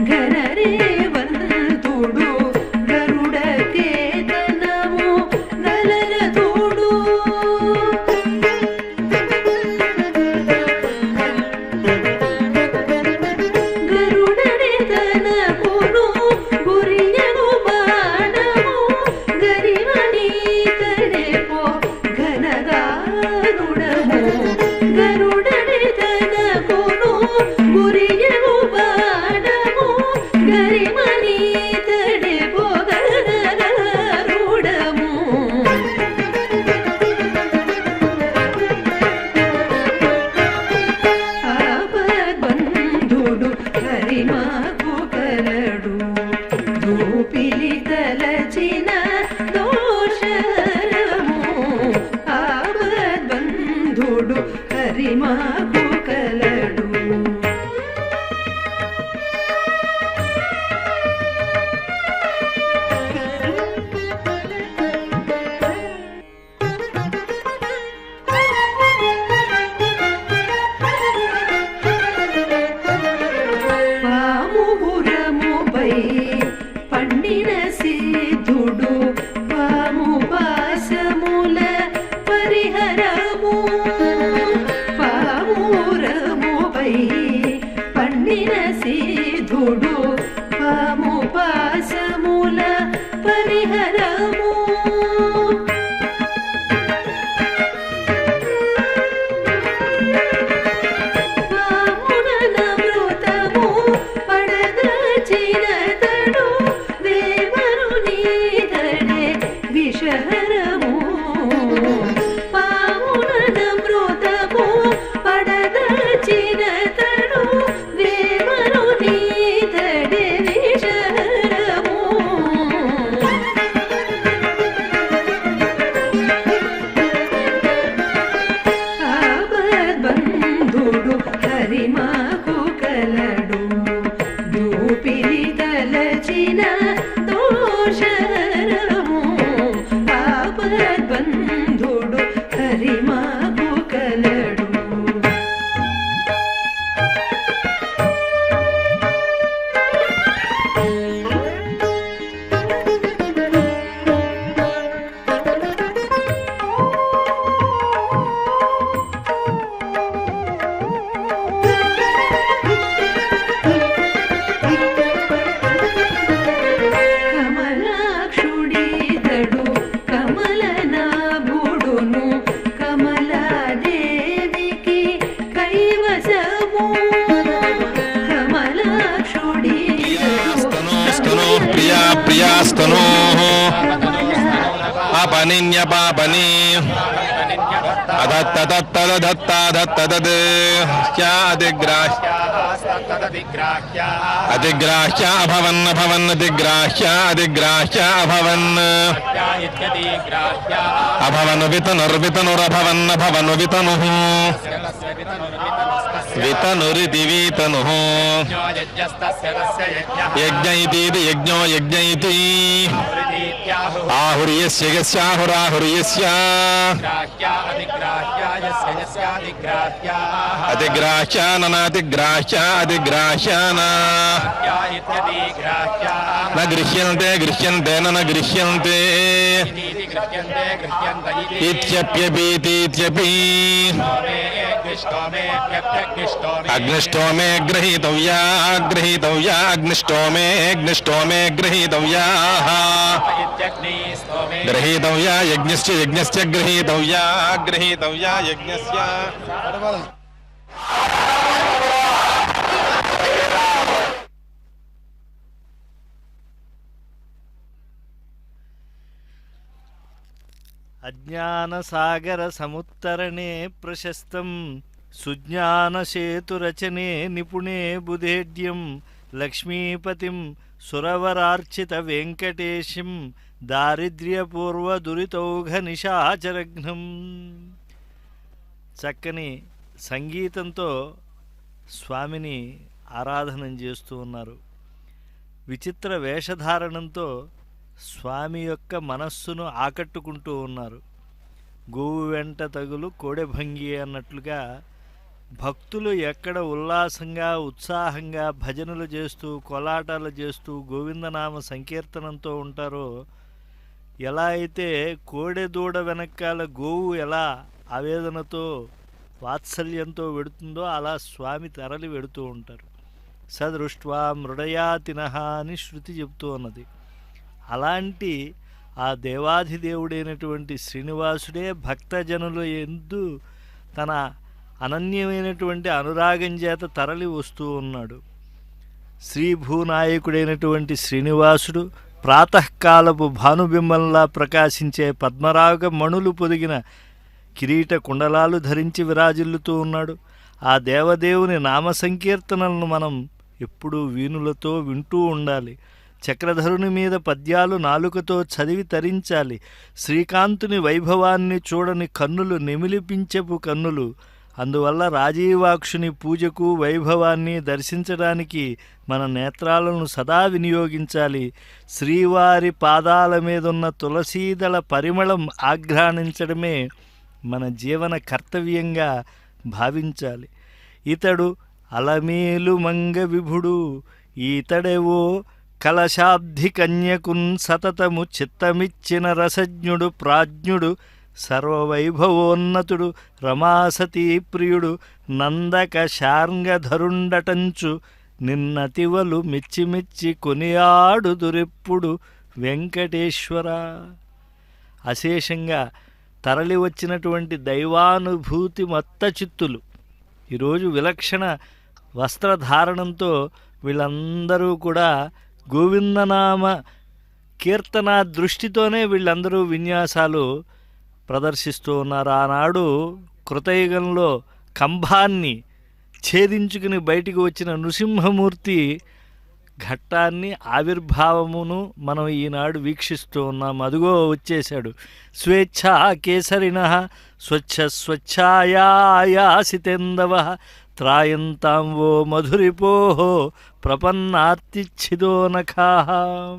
ఘనరేవంతుడు గరుడకేతనము గలరథుడు గరుడని తనకును గురియను బాణము గరివని తడెపో ఘనగారుడము గరుడని తనకును గురియను బాణము గరివని తడెపో ఘనగారుడము ఆపద్బంధుడు హరిమాకు కలడు దూపిలి తలచిన దోషరము ఆపద్బంధుడు హరిమాకు కలడు పాముపురముపై పండిన సిద్ధుడు పాము పాశముల పరిహరము పామురముపై పండిన సిద్ధుడు పాము పాశముల పరిహరము పామునమృతము పడదచినతడు దేవరునిదడే విషహరము పామునమృతము పడదచినతడు దేవరునిదడే విషహరము ఆపద్బంధుడు హరిమాకు కలడు దూపిలి తలచిన దోషరము ఆపద్బంధుడు హరిమాకు కలడు కమలాక్షుడితడు కమలనాభుడును కమలాదేవికి కైవసము స్తనో ప్రియా ప్రియాస్తనో అపనిన్యపాపని అదత్తదత్తదత్తదత్తదత్ అతిగ్రాహ్య అభవన్ అభవన్ అతిగ్రాహ్య అతిగ్రాహ్య అభవన్ అభవను వితనుర్వితనురభవన్ అభవను వితను వితనురితి వీతను యజ్ఞ ఇతి యజ్ఞో యజ్ఞ ఇతి ఆహుర్యస్య యస్యాహురాహుర్యస్య అతిగ్రాహ్యానతిగ్రాహ్య అతిగ్రాహ్యాన న గృహ్యంతే గృహ్యంతే న గృహ్యంతే ఇత్యప్యపీతీత్యపి అగ్నిష్టోమే గ్రహీతవ్యా గ్రహీతవ్యా అగ్నిష్టోమే అగ్నిష్టోమే గ్రహీతవ్యా గ్రహీతవ్యా యజ్ఞస్య యజ్ఞస్య గ్రహీతవ్యా గ్రహీతవ్యా యజ్ఞస్య అజ్ఞానసాగర సముత్తరణే ప్రశస్తం సుజ్ఞానసేతురచనే నిపుణే బుధేడ్యం లక్ష్మీపతిం సురవరార్చిత వెంకటేశం దారిద్ర్యపూర్వదురితౌఘ నిశాచరఘ్నం. చక్కని సంగీతంతో స్వామిని ఆరాధన చేస్తూ ఉన్నారు. విచిత్ర వేషధారణంతో స్వామి యొక్క మనస్సును ఆకట్టుకుంటూ ఉన్నారు. గోవు వెంట తగులు కోడెభంగి అన్నట్లుగా భక్తులు ఎక్కడ ఉల్లాసంగా ఉత్సాహంగా భజనలు చేస్తూ కోలాటాలు చేస్తూ గోవిందనామ సంకీర్తనంతో ఉంటారో, ఎలా అయితే కోడెదూడ వెనకాల గోవు ఎలా ఆవేదనతో వాత్సల్యంతో వెడుతుందో అలా స్వామి తరలి వెడుతూ ఉంటారు. సదృష్ట్వా మృడయాతినః అని శృతి చెప్తూ ఉన్నది. అలాంటి ఆ దేవాధిదేవుడైనటువంటి శ్రీనివాసుడే భక్తజనుల యందు తన అనన్యమైనటువంటి అనురాగం చేత తరలి వస్తూ ఉన్నాడు. శ్రీభూనాయకుడైనటువంటి శ్రీనివాసుడు ప్రాతకాలపు భానుబింబంలా ప్రకాశించే పద్మరాగ మణులు పొదిగిన కిరీట కుండలాలు ధరించి విరాజిల్లుతూ ఉన్నాడు. ఆ దేవదేవుని నామ సంకీర్తనలను మనం ఎప్పుడూ వీణులతో వింటూ ఉండాలి. చక్రధరుని మీద పద్యాలు నాలుకతో చదివి తరించాలి. శ్రీకాంతుని వైభవాన్ని చూడని కన్నులు నెమిలిపించపు కన్నులు. అందువల్ల రాజీవాక్షుని పూజకు వైభవాన్ని దర్శించడానికి మన నేత్రాలను సదా వినియోగించాలి. శ్రీవారి పాదాల మీదున్న తులసీదళ పరిమళం ఆఘ్రాణించడమే మన జీవన కర్తవ్యంగా భావించాలి. ఇతడు అలమేలు మంగ విభుడు, ఈతడేవో కలశాబ్ది కన్యకున్ సతతము చిత్తమిచ్చిన రసజ్ఞుడు ప్రాజ్ఞుడు సర్వవైభవోన్నతుడు రమాసతీ ప్రియుడు నందక శార్ంగధరుండటంచు నిన్నతివలు మెచ్చిమెచ్చి కొనియాడుదురెప్పుడు వెంకటేశ్వర. అశేషంగా తరలి వచ్చినటువంటి దైవానుభూతి మత్త చిత్తులు ఈరోజు విలక్షణ వస్త్రధారణంతో వీళ్ళందరూ కూడా గోవిందనామ కీర్తన దృష్టితోనే వీళ్ళందరూ విన్యాసాలు ప్రదర్శిస్తూ ఉన్నారు. ఆనాడు కృతయుగంలో కంభాన్ని ఛేదించుకుని బయటికి వచ్చిన నృసింహమూర్తి ఘట్టాన్ని ఆవిర్భావమును మనం ఈనాడు వీక్షిస్తూ ఉన్నాం. అదుగో వచ్చేశాడు. స్వేచ్ఛా కేసరిణ స్వచ్ఛ స్వచ్ఛాయాసితేందవ త్రాయంతాం వో మధురిపోహో ప్రపన్నార్తిచ్చిదో నఖాః.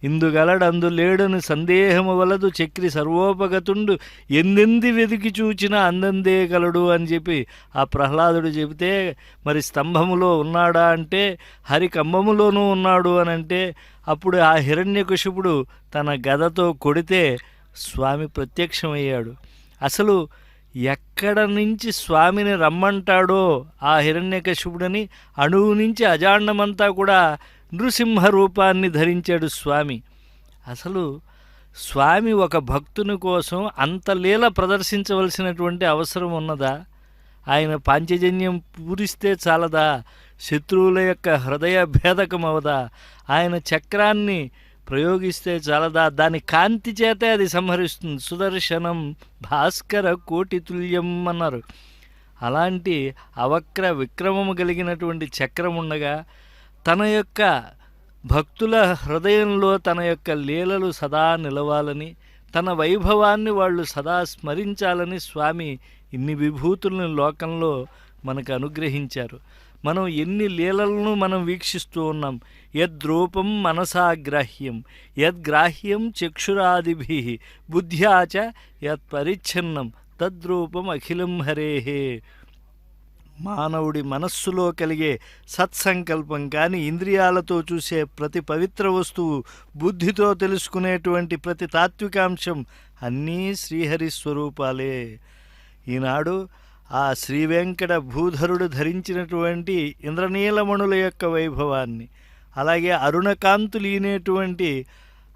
ఇందుగలడందు లేడని సందేహము వలదు చక్రి సర్వోపగతుండు ఎందెంది వెతికి చూచినా అందందే గలడు అని చెప్పి ఆ ప్రహ్లాదుడు చెబితే, మరి స్తంభములో ఉన్నాడా అంటే హరి కంబములోనూ ఉన్నాడు అని అంటే, అప్పుడు ఆ హిరణ్యకశిపుడు తన గదతో కొడితే స్వామి ప్రత్యక్షమయ్యాడు. అసలు ఎక్కడ నుంచి స్వామిని రమ్మంటాడో ఆ హిరణ్యకశిపుడని అణువు నుంచి అజాండమంతా కూడా నృసింహ రూపాన్ని ధరించాడు స్వామి. అసలు స్వామి ఒక భక్తుని కోసం అంత లీల ప్రదర్శించవలసినటువంటి అవసరం ఉన్నదా? ఆయన పాంచజన్యం పూరిస్తే చాలదా? శత్రువుల యొక్క హృదయ భేదకం అవదా? ఆయన చక్రాన్ని ప్రయోగిస్తే చాలదా? దాని కాంతి చేతే అది సంహరిస్తుంది. సుదర్శనం భాస్కర కోటితుల్యం అన్నారు. అలాంటి అవక్ర విక్రమము కలిగినటువంటి చక్రం ఉండగా తన యొక్క భక్తుల హృదయంలో తన యొక్క లీలలు సదా నిలవాలని, తన వైభవాన్ని వాళ్ళు సదా స్మరించాలని స్వామి ఇన్ని విభూతులను లోకంలో మనకు అనుగ్రహించారు. మనం ఎన్ని లీలలను మనం వీక్షిస్తూ ఉన్నాం. యద్రూపం మనసాగ్రాహ్యం యద్గ్రాహ్యం చక్షురాదిభిః బుద్ధ్యాచ యత్పరిచ్ఛిన్నం తద్రూపం అఖిలం హరేహే. మానవుడి మనస్సులో కలిగే సత్సంకల్పం కానీ, ఇంద్రియాలతో చూసే ప్రతి పవిత్ర వస్తువు, బుద్ధితో తెలుసుకునేటువంటి ప్రతి తాత్వికాంశం అన్నీ శ్రీహరి స్వరూపాలే. ఈనాడు ఆ శ్రీవెంకట భూధరుడు ధరించినటువంటి ఇంద్రనీలమణుల యొక్క వైభవాన్ని, అలాగే అరుణకాంతులీనేటువంటి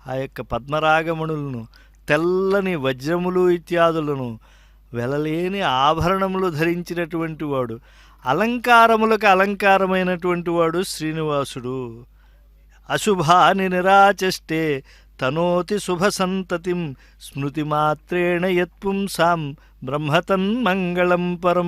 ఆ యొక్క పద్మరాగమణులను, తెల్లని వజ్రములు ఇత్యాదులను, వెలలేని ఆభరణములు ధరించినటువంటి వాడు, అలంకారములకు అలంకారమైనటువంటి వాడు శ్రీనివాసుడు. అశుభాని నిరాచష్టే తనోతి శుభ సంతతిం స్మృతిమాత్రేణ యత్పుంసాం బ్రహ్మతన్మంగళం పరం.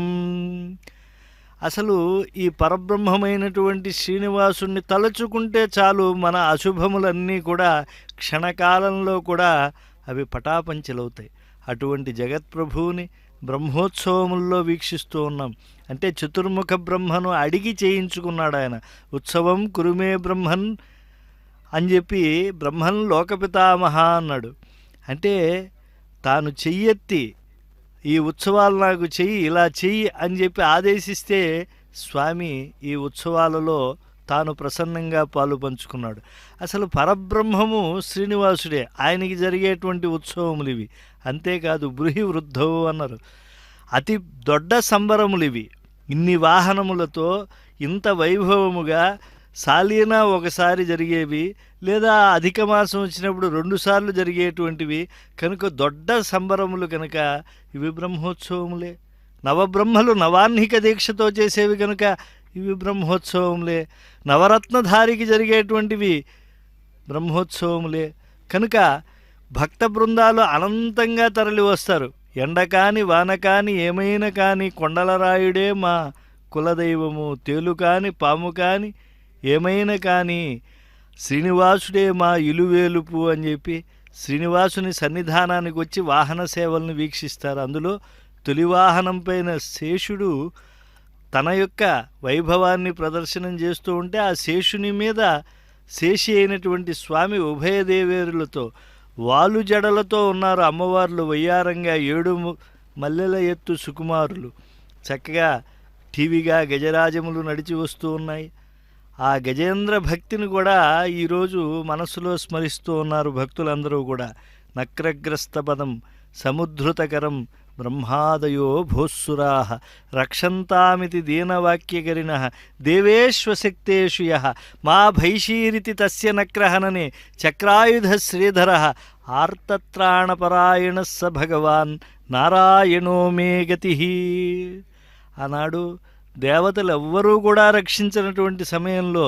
అసలు ఈ పరబ్రహ్మమైనటువంటి శ్రీనివాసుణ్ణి తలుచుకుంటే చాలు మన అశుభములన్నీ కూడా క్షణకాలంలో కూడా అవి పటాపంచలవుతాయి. అటువంటి జగత్ప్రభువుని బ్రహ్మోత్సవముల్లో వీక్షిస్తూ ఉన్నాం. అంటే చతుర్ముఖ బ్రహ్మను అడిగి చేయించుకున్నాడు ఆయన. ఉత్సవం కురుమే బ్రహ్మన్ అని చెప్పి బ్రహ్మన్ లోకపితామహ అన్నాడు. అంటే తాను చెయ్యెత్తి ఈ ఉత్సవాలు నాకు చెయ్యి, ఇలా చెయ్యి అని చెప్పి ఆదేశిస్తే స్వామి ఈ ఉత్సవాలలో తాను ప్రసన్నంగా పాలు పంచుకున్నాడు. అసలు పరబ్రహ్మము శ్రీనివాసుడే, ఆయనకి జరిగేటువంటి ఉత్సవములు ఇవి. అంతేకాదు బృహి వృద్ధవు అన్నారు. అతి దొడ్డ సంబరములు ఇవి. ఇన్ని వాహనములతో ఇంత వైభవముగా సాలీనా ఒకసారి జరిగేవి, లేదా అధిక మాసం వచ్చినప్పుడు 2 సార్లు జరిగేటువంటివి కనుక దొడ్డ సంబరములు కనుక ఇవి బ్రహ్మోత్సవములే. నవబ్రహ్మలు నవాహ్నిక దీక్షతో చేసేవి కనుక ఇవి బ్రహ్మోత్సవములే. నవరత్నధారికి జరిగేటువంటివి బ్రహ్మోత్సవములే. కనుక భక్త బృందాలు అనంతంగా తరలి వస్తారు. ఎండ కాని వాన కాని ఏమైనా కానీ కొండలరాయుడే మా కులదైవము, తేలు కాని పాము కాని ఏమైనా కానీ శ్రీనివాసుడే మా ఇలువేలుపు అని చెప్పి శ్రీనివాసుని సన్నిధానానికి వచ్చి వాహన సేవలను వీక్షిస్తారు. అందులో తొలి వాహనం పైన శేషుడు తన యొక్క వైభవాన్ని ప్రదర్శనం చేస్తూ ఉంటే ఆ శేషుని మీద శేషి అయినటువంటి స్వామి ఉభయ దేవేరులతో వాలు జడలతో ఉన్నారు. అమ్మవార్లు వయ్యారంగా 7 మల్లెల ఎత్తు సుకుమారులు చక్కగా టీవీగా గజరాజములు నడిచి వస్తూ ఉన్నాయి. ఆ గజేంద్ర భక్తిని కూడా ఈరోజు మనసులో స్మరిస్తూ ఉన్నారు భక్తులందరూ కూడా. నక్రగ్రస్త పదం సముద్ధృతకరం బ్రహ్మాదయో భూస్సురా రక్షంతామితి దీనవాక్యగరిణ దేవేశ్వశక్తేషు యః మా భైషీరితి తస్య నక్రహననే చక్రాయుధ శ్రీధర ఆర్తత్రాణపరాయణ స భగవాన్ నారాయణో మే గతి. ఆనాడు దేవతలు ఎవ్వరూ కూడా రక్షించినటువంటి సమయంలో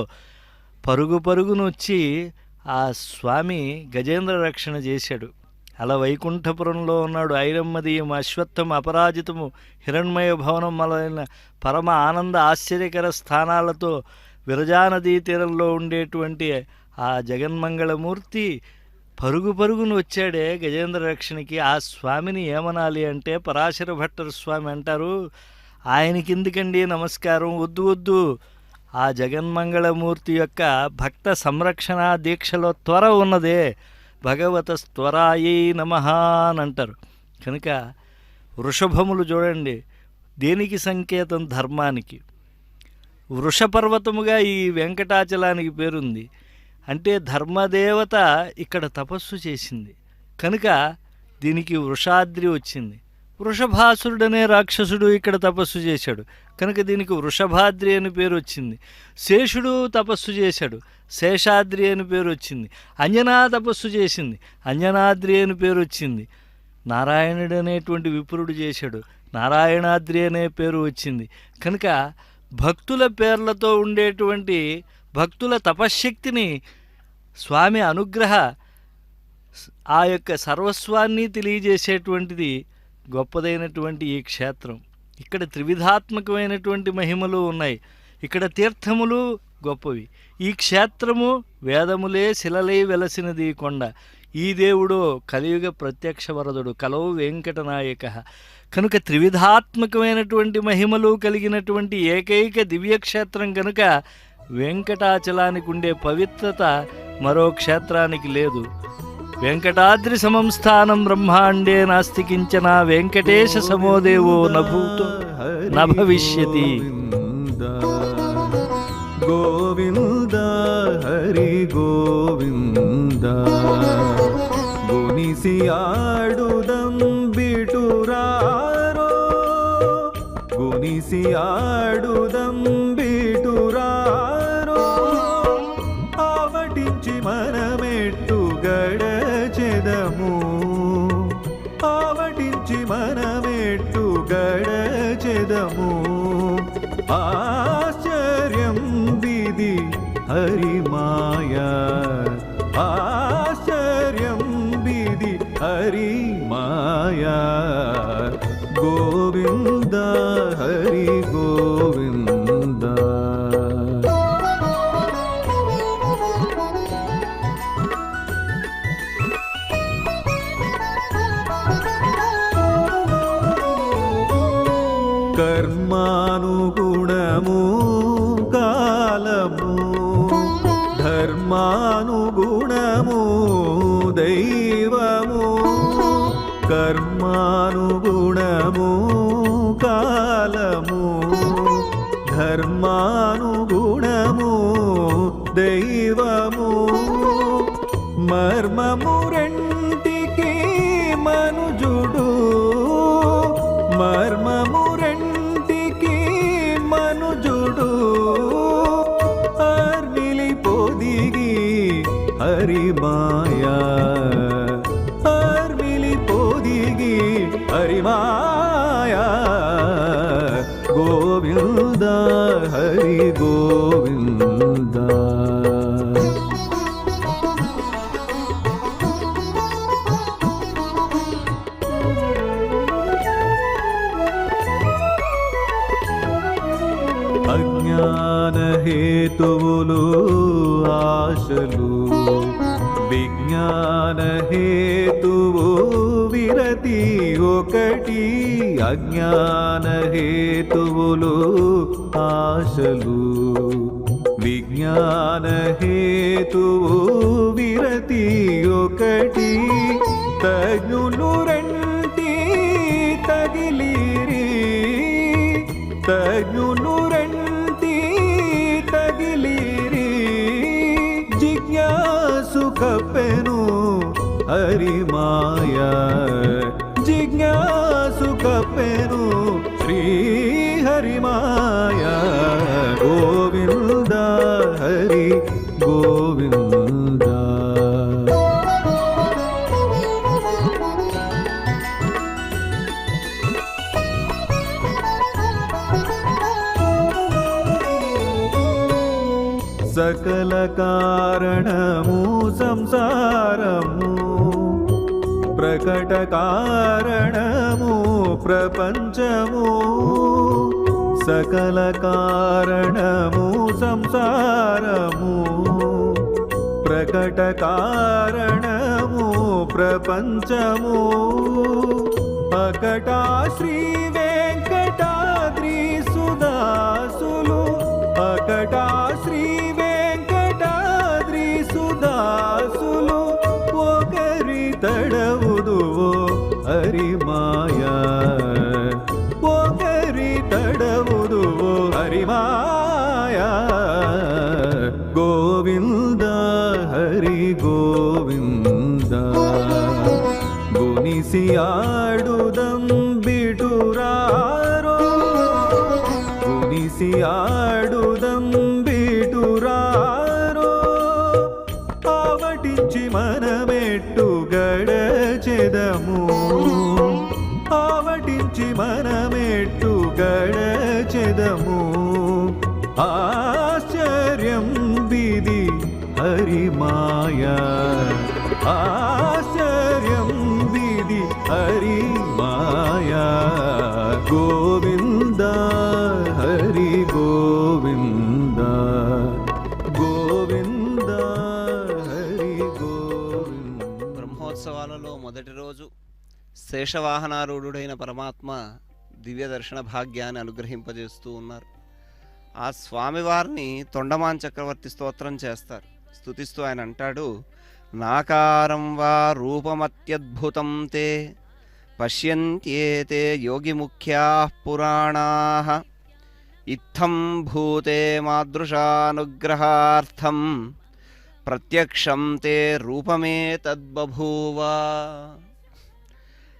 పరుగు పరుగును వచ్చి ఆ స్వామి గజేంద్ర రక్షణ చేశాడు. అలా వైకుంఠపురంలో ఉన్నాడు. ఐరమ్మదీయం అశ్వత్థం అపరాజితము హిరణ్మయ భవనం మొదలైన పరమ ఆనంద ఆశ్చర్యకర స్థానాలతో విరజానదీ తీరంలో ఉండేటువంటి ఆ జగన్మంగళమూర్తి పరుగు పరుగును వచ్చాడే గజేంద్ర రక్షణకి. ఆ స్వామిని ఏమనాలి అంటే పరాశర భట్టర్ స్వామి అంటారు, ఆయనకి ఎందుకండి నమస్కారం, వద్దు వద్దు, ఆ జగన్మంగళమూర్తి యొక్క భక్త సంరక్షణ దీక్షలో త్వర ఉన్నదే, భగవత త్వరాయై నమః అని అంటారు. కనుక వృషభములు చూడండి దేనికి సంకేతం? ధర్మానికి. వృషపర్వతముగా ఈ వెంకటాచలానికి పేరుంది. అంటే ధర్మదేవత ఇక్కడ తపస్సు చేసింది కనుక దీనికి వృషాద్రి వచ్చింది. వృషభాసురుడనే రాక్షసుడు ఇక్కడ తపస్సు చేశాడు కనుక దీనికి వృషభాద్రి అని పేరు వచ్చింది. శేషుడు తపస్సు చేశాడు, శేషాద్రి అని పేరు వచ్చింది. అంజనా తపస్సు చేసింది, అంజనాద్రి అని పేరు వచ్చింది. నారాయణుడు అనేటువంటి విప్రుడు చేశాడు, నారాయణాద్రి అనే పేరు వచ్చింది. కనుక భక్తుల పేర్లతో ఉండేటువంటి భక్తుల తపశ్శక్తిని స్వామి అనుగ్రహ ఆ యొక్క సర్వస్వాన్ని తెలియజేసేటువంటిది గొప్పదైనటువంటి ఈ క్షేత్రం. ఇక్కడ త్రివిధాత్మకమైనటువంటి మహిమలు ఉన్నాయి. ఇక్కడ తీర్థములు గొప్పవి. ఈ క్షేత్రము వేదములే శిలలై వెలసినది కొండ. ఈ దేవుడో కలియుగ ప్రత్యక్ష వరదుడు కలవు వెంకటనాయక. కనుక త్రివిధాత్మకమైనటువంటి మహిమలు కలిగినటువంటి ఏకైక దివ్యక్షేత్రం కనుక వెంకటాచలానికి ఉండే పవిత్రత మరో క్షేత్రానికి లేదు. వెంకటాద్రి సమం స్థానం బ్రహ్మాండే నాస్తి కించన వెంకటేశ సమోదేవో నభూతో నభవిష్యతి. గోవింద హరి గోవింద గునిసి ఆడుదం బిటురారో గునిసి ఆడుదం బిటురారో ఆవటించి మనమెట్టు గడచెదము ఆవటించి మనమెట్టు గడచెదము ఆశ్చర్యం విధి హరిమాయా ఆశ్చర్యం విధి హరిమాయా గోవింద హరి గోవింద. కర్మానుగుణము కాలము ధర్మ కర్మానుగుణము దైవము కర్మానుగుణము కాలము ధర్మానుగుణము దైవము మర్మము రెంటికి మనుజుడు మర్మము రెంటికి మనుజుడు అర్మిలి పొదిగి హరిమాయా అర్మిలి పొదిగి హరిమాయా గోవింద హరి గోవింద అజ్ఞాన హేతువులు ఆశలు విజ్ఞాన హేతువు విరతి ఒకటి అజ్ఞాన హేతువులు ఆశలు విజ్ఞాన హేతువు విరతి ఒకటి తజ్ఞులు రెంటి తగిలిరి తజ్ఞులు రెంటి తగిలిరి జిజ్ఞాసు కప్పెను హరిమాయా జిజ్ఞాసు కప్పెను శ్రీ హరిమాయా గోవింద హరి గోవింద సకల కారణము సంసారము ప్రకట కారణము ప్రపంచము సకల కారణము సంసారము ప్రకట కారణము ప్రపంచము అకటా శ్రీ వెంకటాద్రి సుదాసులు అకటా శ్రీ వెంకటాద్రి సుదాసులు ఒకరి తడవుదువో హరిమాయా ఒకరి తడవుదువో హరిమాయా గోవింద హరి గోవింద గునిసి ఆడుదం బిటురారో గునిసి ఆడుదం బిటురారో ఆవటించి మనమెట్టు గడచెదము ఆవటించి మనమెట్టు గడచెదము ఆశ్చర్యం విధి హరిమాయా ఆశ్చర్యం విధి హరిమాయా గోవింద హరి గోవింద గోవింద హరి గోవింద బ్రహ్మోత్సవాలలో మొదటి రోజు శేషవాహనారూఢుడైన పరమాత్మ దివ్య దర్శన భాగ్యాన్ని అనుగ్రహింపజేస్తూ ఉన్నారు. ఆ స్వామివారిని తొండమాన్ చక్రవర్తి స్తోత్రం చేస్తారు. స్తుతిస్తూ ఆయన అంటాడు, నాకారం వా రూపమత్యద్భుతం తే పశ్యంత్యేతే యోగిముఖ్యాః పురాణాః ఇత్థం భూతే మాదృశానుగ్రహార్థం ప్రత్యక్షం తే రూపమే తద్బభూవ.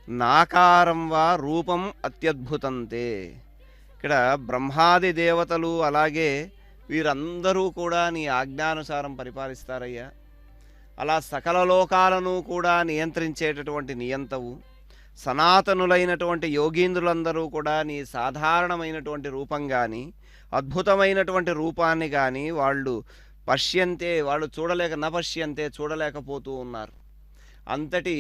నాకారం వా రూపం అత్యద్భుతం తే. ఇక్కడ బ్రహ్మాది దేవతలు అలాగే వీరందరూ కూడా నీ ఆజ్ఞానుసారం పరిపాలిస్తారయ్యా. అలా సకల లోకాలను కూడా నియంత్రించేటటువంటి నియంతవు, సనాతనులైనటువంటి యోగీంద్రులందరూ కూడా నీ సాధారణమైనటువంటి రూపం కానీ అద్భుతమైనటువంటి రూపాన్ని కానీ వాళ్ళు పశ్యంతే, వాళ్ళు నపశ్యంతే, చూడలేకపోతూ ఉన్నారు. అంతటి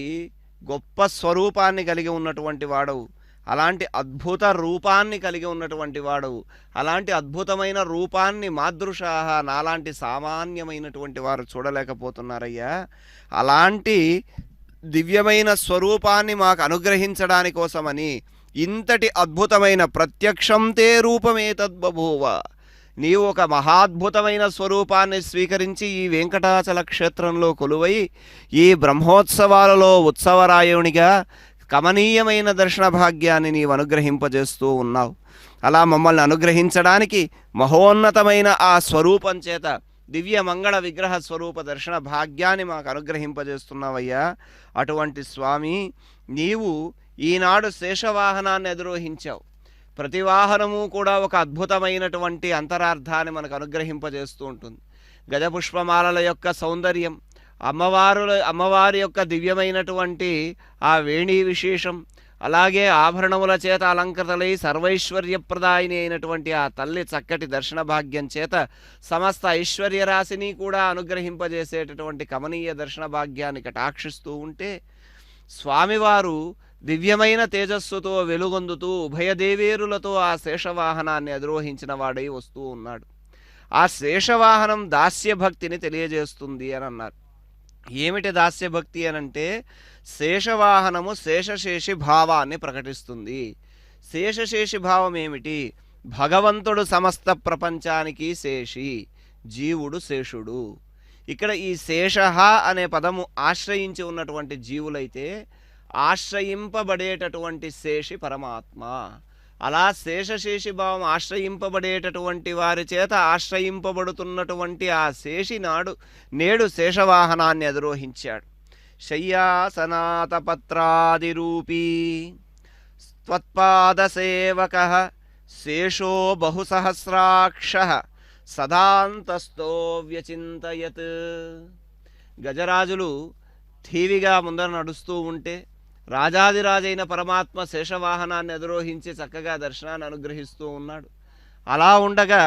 గొప్ప స్వరూపాన్ని కలిగి ఉన్నటువంటి వాడవు, అలాంటి అద్భుత రూపాన్ని కలిగి ఉన్నటువంటి వాడవు, అలాంటి అద్భుతమైన రూపాన్ని మాదృశాహ నాలాంటి సామాన్యమైనటువంటి వారు చూడలేకపోతున్నారయ్యా. అలాంటి దివ్యమైన స్వరూపాన్ని మాకు అనుగ్రహించడాని కోసమని ఇంతటి అద్భుతమైన ప్రత్యక్షం తే రూపమే తద్బభూవ, నీవు ఒక మహాద్భుతమైన స్వరూపాన్ని స్వీకరించి ఈ వెంకటాచల క్షేత్రంలో కొలువై ఈ బ్రహ్మోత్సవాలలో ఉత్సవరాయునిగా కమనీయమైన దర్శన భాగ్యాన్ని నీవు అనుగ్రహింపజేస్తూ ఉన్నావు. అలా మమ్మల్ని అనుగ్రహించడానికి మహోన్నతమైన ఆ స్వరూపం చేత దివ్య మంగళ విగ్రహ స్వరూప దర్శన భాగ్యాన్ని మాకు అనుగ్రహింపజేస్తున్నావయ్యా. అటువంటి స్వామి, నీవు ఈనాడు శేషవాహనాన్ని అధిరోహించావు. ప్రతి వాహనము కూడా ఒక అద్భుతమైనటువంటి అంతరార్థాన్ని మనకు అనుగ్రహింపజేస్తూ ఉంటుంది. గజపుష్పమాలల యొక్క సౌందర్యం, అమ్మవారి యొక్క దివ్యమైనటువంటి ఆ వేణీ విశేషం, అలాగే ఆభరణముల చేత అలంకృతలై సర్వైశ్వర్యప్రదాయిని అయినటువంటి ఆ తల్లి చక్కటి దర్శన భాగ్యం చేత సమస్త ఐశ్వర్య రాశిని కూడా అనుగ్రహింపజేసేటటువంటి కమనీయ దర్శన భాగ్యాన్ని కటాక్షిస్తూ ఉంటే, స్వామివారు దివ్యమైన తేజస్సుతో వెలుగొందుతూ ఉభయదేవేరులతో ఆ శేషవాహనాన్ని అధిరోహించిన వాడై వస్తూ ఉన్నాడు. ఆ శేషవాహనం దాస్యభక్తిని తెలియజేస్తుంది అని అన్నారు. ఏమిటి దాస్యభక్తి అనంటే, శేషవాహనము శేషశేషి భావాన్ని ప్రకటిస్తుంది. శేషశేషి భావం ఏమిటి? భగవంతుడు సమస్త ప్రపంచానికి శేషి, జీవుడు శేషుడు. ఇక్కడ ఈ శేష అనే పదము ఆశ్రయించి ఉన్నటువంటి జీవులైతే ఆశ్రయింపబడేటటువంటి శేషి పరమాత్మ. అలా శేషశేషి భావం ఆశ్రయింపబడేటటువంటి వారి చేత ఆశ్రయింపబడుతున్నటువంటి ఆ శేషి నేడు శేషవాహనాన్ని అధిరోహించాడు. శయ్యాసనాతపత్రాదిరూపీ త్వత్పాదసేవక శేషో బహుసహస్రాక్ష సదాంతస్థో వ్యచింతయత్. గజరాజులు ఠీవిగా ముందర నడుస్తూ ఉంటే రాజాదిరాజైన పరమాత్మ శేషవాహనాన్ని అధిరోహించి చక్కగా దర్శనాన్ని అనుగ్రహిస్తూ ఉన్నాడు. అలా ఉండగా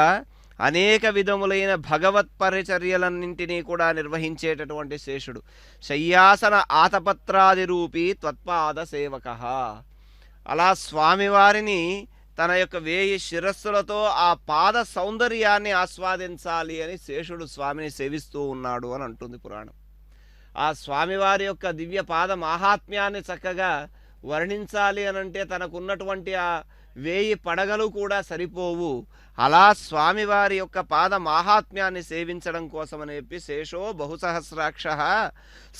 అనేక విధములైన భగవత్ పరిచర్యలన్నింటినీ కూడా నిర్వహించేటటువంటి శేషుడు శయ్యాసన ఆతపత్రాది రూపీ త్వత్పాద సేవక. అలా స్వామివారిని తన యొక్క 1000 శిరస్సులతో ఆ పాద సౌందర్యాన్ని ఆస్వాదించాలి అని శేషుడు స్వామిని సేవిస్తూ ఉన్నాడు అని అంటుంది పురాణం. ఆ స్వామివారి యొక్క దివ్య పాద మాహాత్మ్యాన్ని చక్కగా వర్ణించాలి అనంటే తనకున్నటువంటి ఆ 1000 పడగలు కూడా సరిపోవు. అలా స్వామివారి యొక్క పాద మాహాత్మ్యాన్ని సేవించడం కోసమని చెప్పి శేషో బహుసహస్రాక్ష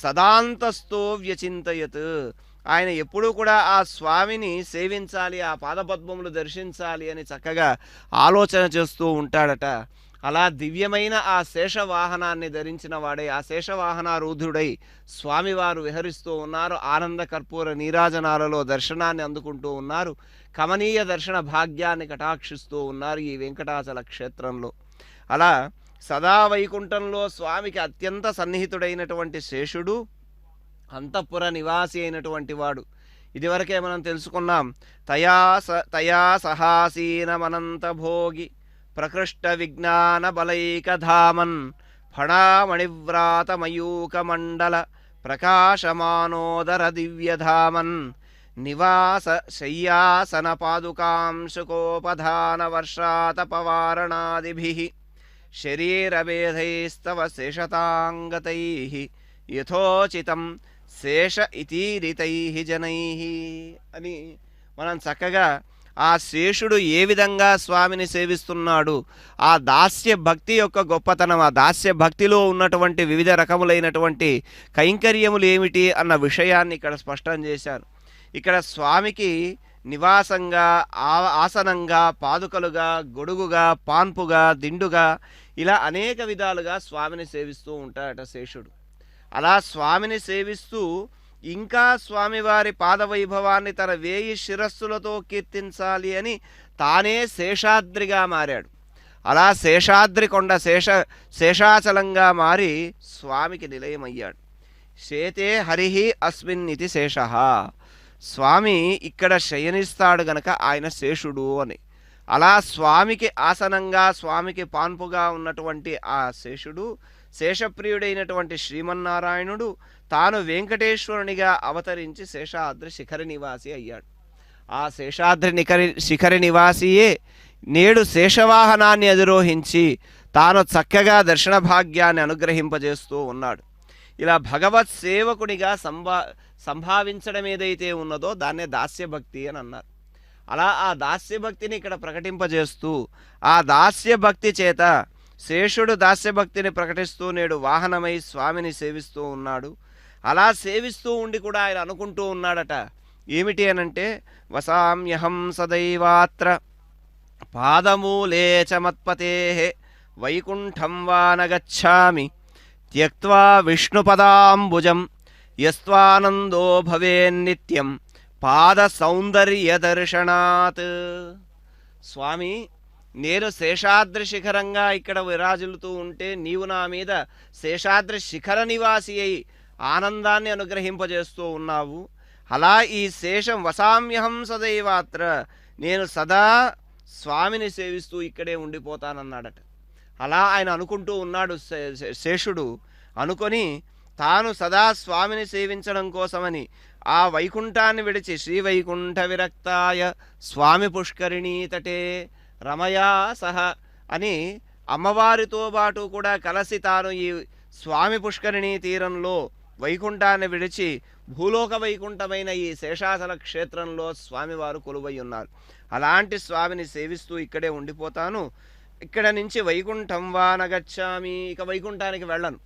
సదాంతస్థో వ్యచింతయత్. ఆయన ఎప్పుడూ కూడా ఆ స్వామిని సేవించాలి, ఆ పాదపద్మములు దర్శించాలి అని చక్కగా ఆలోచన చేస్తూ ఉంటాడట. అలా దివ్యమైన ఆ శేషవాహనాన్ని ధరించిన వాడై, ఆ శేషవాహనారూఢుడై స్వామివారు విహరిస్తూ ఉన్నారు. ఆనంద కర్పూర నీరాజనాలలో దర్శనాన్ని అందుకుంటూ ఉన్నారు. కమనీయ దర్శన భాగ్యాన్ని కటాక్షిస్తూ ఉన్నారు ఈ వెంకటాచల క్షేత్రంలో. అలా సదా వైకుంఠంలో స్వామికి అత్యంత సన్నిహితుడైనటువంటి శేషుడు అంతఃపుర నివాసి అయినటువంటి వాడు. ఇదివరకే మనం తెలుసుకున్నాం. తయా సహాసీనమనంత భోగి ప్రకృష్ట విజ్ఞాన బలైకధామన్ ఫణామణివ్రాత మయూక మండల ప్రకాశమానోదర దివ్యధామన్ నివాస శయ్యాసన పాదుకాంశుకోపధాన వర్షాతపవారణాదిభిః శరీరభేదైస్తవ శేషతాంగతైః యథోచితం శేష ఇతీరితైః జనైః అని మనం చక్కగా ఆ శేషుడు ఏ విధంగా స్వామిని సేవిస్తున్నాడు, ఆ దాస్య భక్తి యొక్క గొప్పతనం, ఆ దాస్య భక్తిలో ఉన్నటువంటి వివిధ రకములైనటువంటి కైంకర్యములు ఏమిటి అన్న విషయాన్ని ఇక్కడ స్పష్టం చేశారు. ఇక్కడ స్వామికి నివాసంగా, ఆసనంగా, పాదుకలుగా, గొడుగుగా, పాన్పుగా, దిండుగా ఇలా అనేక విధాలుగా స్వామిని సేవిస్తూ ఉంటాడట శేషుడు. అలా స్వామిని సేవిస్తూ ఇంకా స్వామివారి పాదవైభవాన్ని తన 1000 శిరస్సులతో కీర్తించాలి అని తానే శేషాద్రిగా మారాడు. అలా శేషాద్రి కొండ శేషాచలంగా మారి స్వామికి నిలయమయ్యాడు. శేతే హరిహి అస్మిన్ ఇది శేష. స్వామి ఇక్కడ శయనిస్తాడు గనక ఆయన శేషుడు అని. అలా స్వామికి ఆసనంగా, స్వామికి పాన్పుగా ఉన్నటువంటి ఆ శేషుడు, శేషప్రియుడైనటువంటి శ్రీమన్నారాయణుడు తాను వెంకటేశ్వరునిగా అవతరించి శేషాద్రి శిఖర నివాసి అయ్యాడు. ఆ శేషాద్రి శిఖర నివాసియే నేడు శేషవాహనాన్ని అధిరోహించి తాను చక్కగా దర్శన భాగ్యాన్ని అనుగ్రహింపజేస్తూ ఉన్నాడు. ఇలా భగవత్ సేవకునిగా సంభావించడం ఏదైతే ఉన్నదో దాన్నే దాస్యభక్తి అని అన్నారు. అలా ఆ దాస్యభక్తిని ఇక్కడ ప్రకటింపజేస్తూ ఆ దాస్యభక్తి చేత శేషుడు దాస్యభక్తిని ప్రకటిస్తూ నేడు వాహనమై స్వామిని సేవిస్తూ ఉన్నాడు. అలా సేవిస్తూ ఉండి కూడా ఆయన అనుకుంటూ ఉన్నాడట, ఏమిటి అనంటే వసామ్యహం సదైవాత్ర పాదమూలే చ మత్పతేః వైకుంఠం వా న గచ్ఛామి త్యక్త్వా విష్ణుపదాంబుజం యస్త్వానందో భవేన్నిత్యం పాద సౌందర్య దర్శనాత్. స్వామి, నేను శేషాద్రి శిఖరంగా ఇక్కడ విరాజిల్లుతూ ఉంటే నీవు నా మీద శేషాద్రి శిఖర నివాసి అయి ఆనందాన్ని అనుగ్రహింపజేస్తూ ఉన్నావు. అలా ఈ శేషం వసామ్యహం సదైవాత్ర, నేను సదా స్వామిని సేవిస్తూ ఇక్కడే ఉండిపోతానన్నాడట. అలా ఆయన అనుకుంటూ ఉన్నాడు శేషుడు. అనుకొని తాను సదా స్వామిని సేవించడం కోసమని ఆ వైకుంఠాన్ని విడిచి శ్రీవైకుంఠ విరక్తాయ స్వామి పుష్కరిణీ తటే రమయా సహ అని అమ్మవారితో పాటు కూడా కలిసి తాను ఈ స్వామి పుష్కరిణీ తీరంలో వైకుంఠాన్ని విడిచి భూలోక వైకుంఠమైన ఈ శేషాచల క్షేత్రంలో స్వామివారు కొలువై ఉన్నారు. అలాంటి స్వామిని సేవిస్తూ ఇక్కడే ఉండిపోతాను. ఇక్కడ నుంచి వైకుంఠం వా న గచ్ఛామి, ఇక వైకుంఠానికి వెళ్ళను.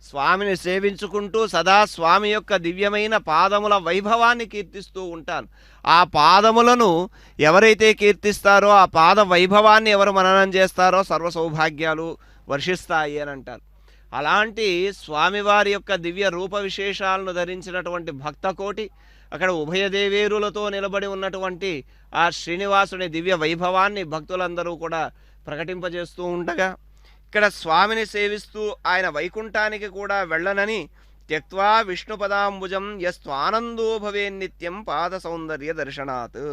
స్వామిని సేవించుకుంటూ సదా స్వామి యొక్క దివ్యమైన పాదముల వైభవాన్ని కీర్తిస్తూ ఉంటాను. ఆ పాదములను ఎవరైతే కీర్తిస్తారో, ఆ పాద వైభవాన్ని ఎవరు మననం చేస్తారో సర్వ సౌభాగ్యాలు వర్షిస్తాయి అని అంటారు. అలాంటి స్వామివారి యొక్క దివ్య రూప విశేషాలను ధరించినటువంటి భక్తకోటి అక్కడ ఉభయదేవేరులతో నిలబడి ఉన్నటువంటి ఆ శ్రీనివాసుని దివ్య వైభవాన్ని భక్తులందరూ కూడా ప్రకటింపజేస్తూ ఉండగా ఇక్కడ స్వామిని సేవిస్తూ ఆయన వైకుంఠానికి కూడా వెళ్ళనని త్యక్త్వా విష్ణుపదాంబుజం యస్త్వానందో భవేన్నిత్యం పాద సౌందర్య దర్శనాత్.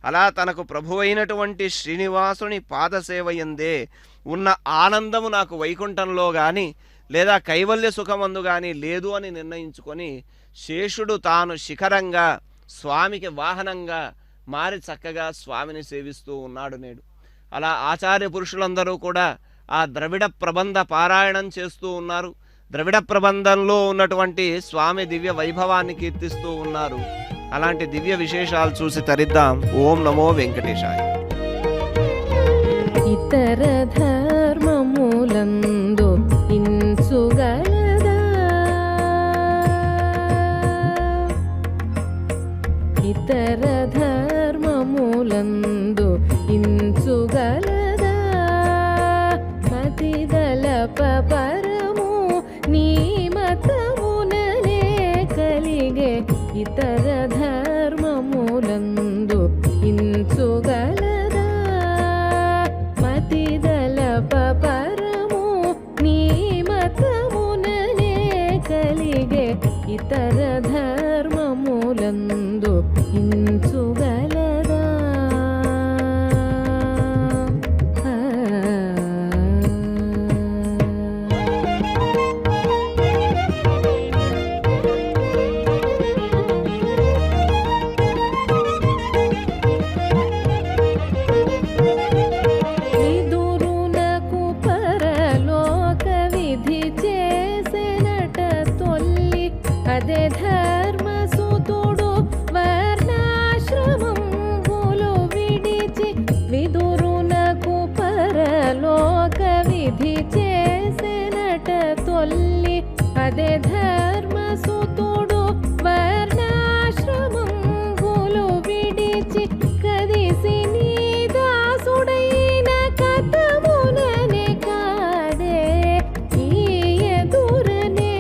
అలా తనకు ప్రభువైనటువంటి శ్రీనివాసుని పాదసేవయందే ఉన్న ఆనందము నాకు వైకుంఠంలో కానీ లేదా కైవల్య సుఖమందు కానీ లేదు అని నిర్ణయించుకొని శేషుడు తాను శిఖరంగా స్వామికి వాహనంగా మారి చక్కగా స్వామిని సేవిస్తూ ఉన్నాడు నేడు. అలా ఆచార్య పురుషులందరూ కూడా ఆ ద్రవిడ ప్రబంధ పారాయణం చేస్తూ ఉన్నారు. ద్రవిడ ప్రబంధంలో ఉన్నటువంటి స్వామి దివ్య వైభవాన్ని కీర్తిస్తూ ఉన్నారు. అలాంటి దివ్య విశేషాలు చూసి తరిద్దాం. ఓం నమో వెంకటేశాయ. ఇతర ధర్మములందు ఇంచుగలదా, ఇతర ధర్మములందు ఇంచుగలదా, మతిదలప పరము నీ మతముననే కలిగే ఇతర ధర్మములందు ఇంచుగలదా, మతిదలప పరము నీ మతముననే కలిగే ఇతర ధర్మములందు ఇంచుగలదా. విదురునకు పరలోక విధి చేసెనట తొల్లి, అదే ధర్మసుతుడు వర్ణాశ్రమంబులు విడిచి. విదురునకు పరలోక విధి చేసెనట తొల్లి, అదే ధర్మసుతుడు వర్ణాశ్రమంబులు విడిచి. కదిసి నీ దాసుడైన కథముననే కాదే, ఈ ఎదురనే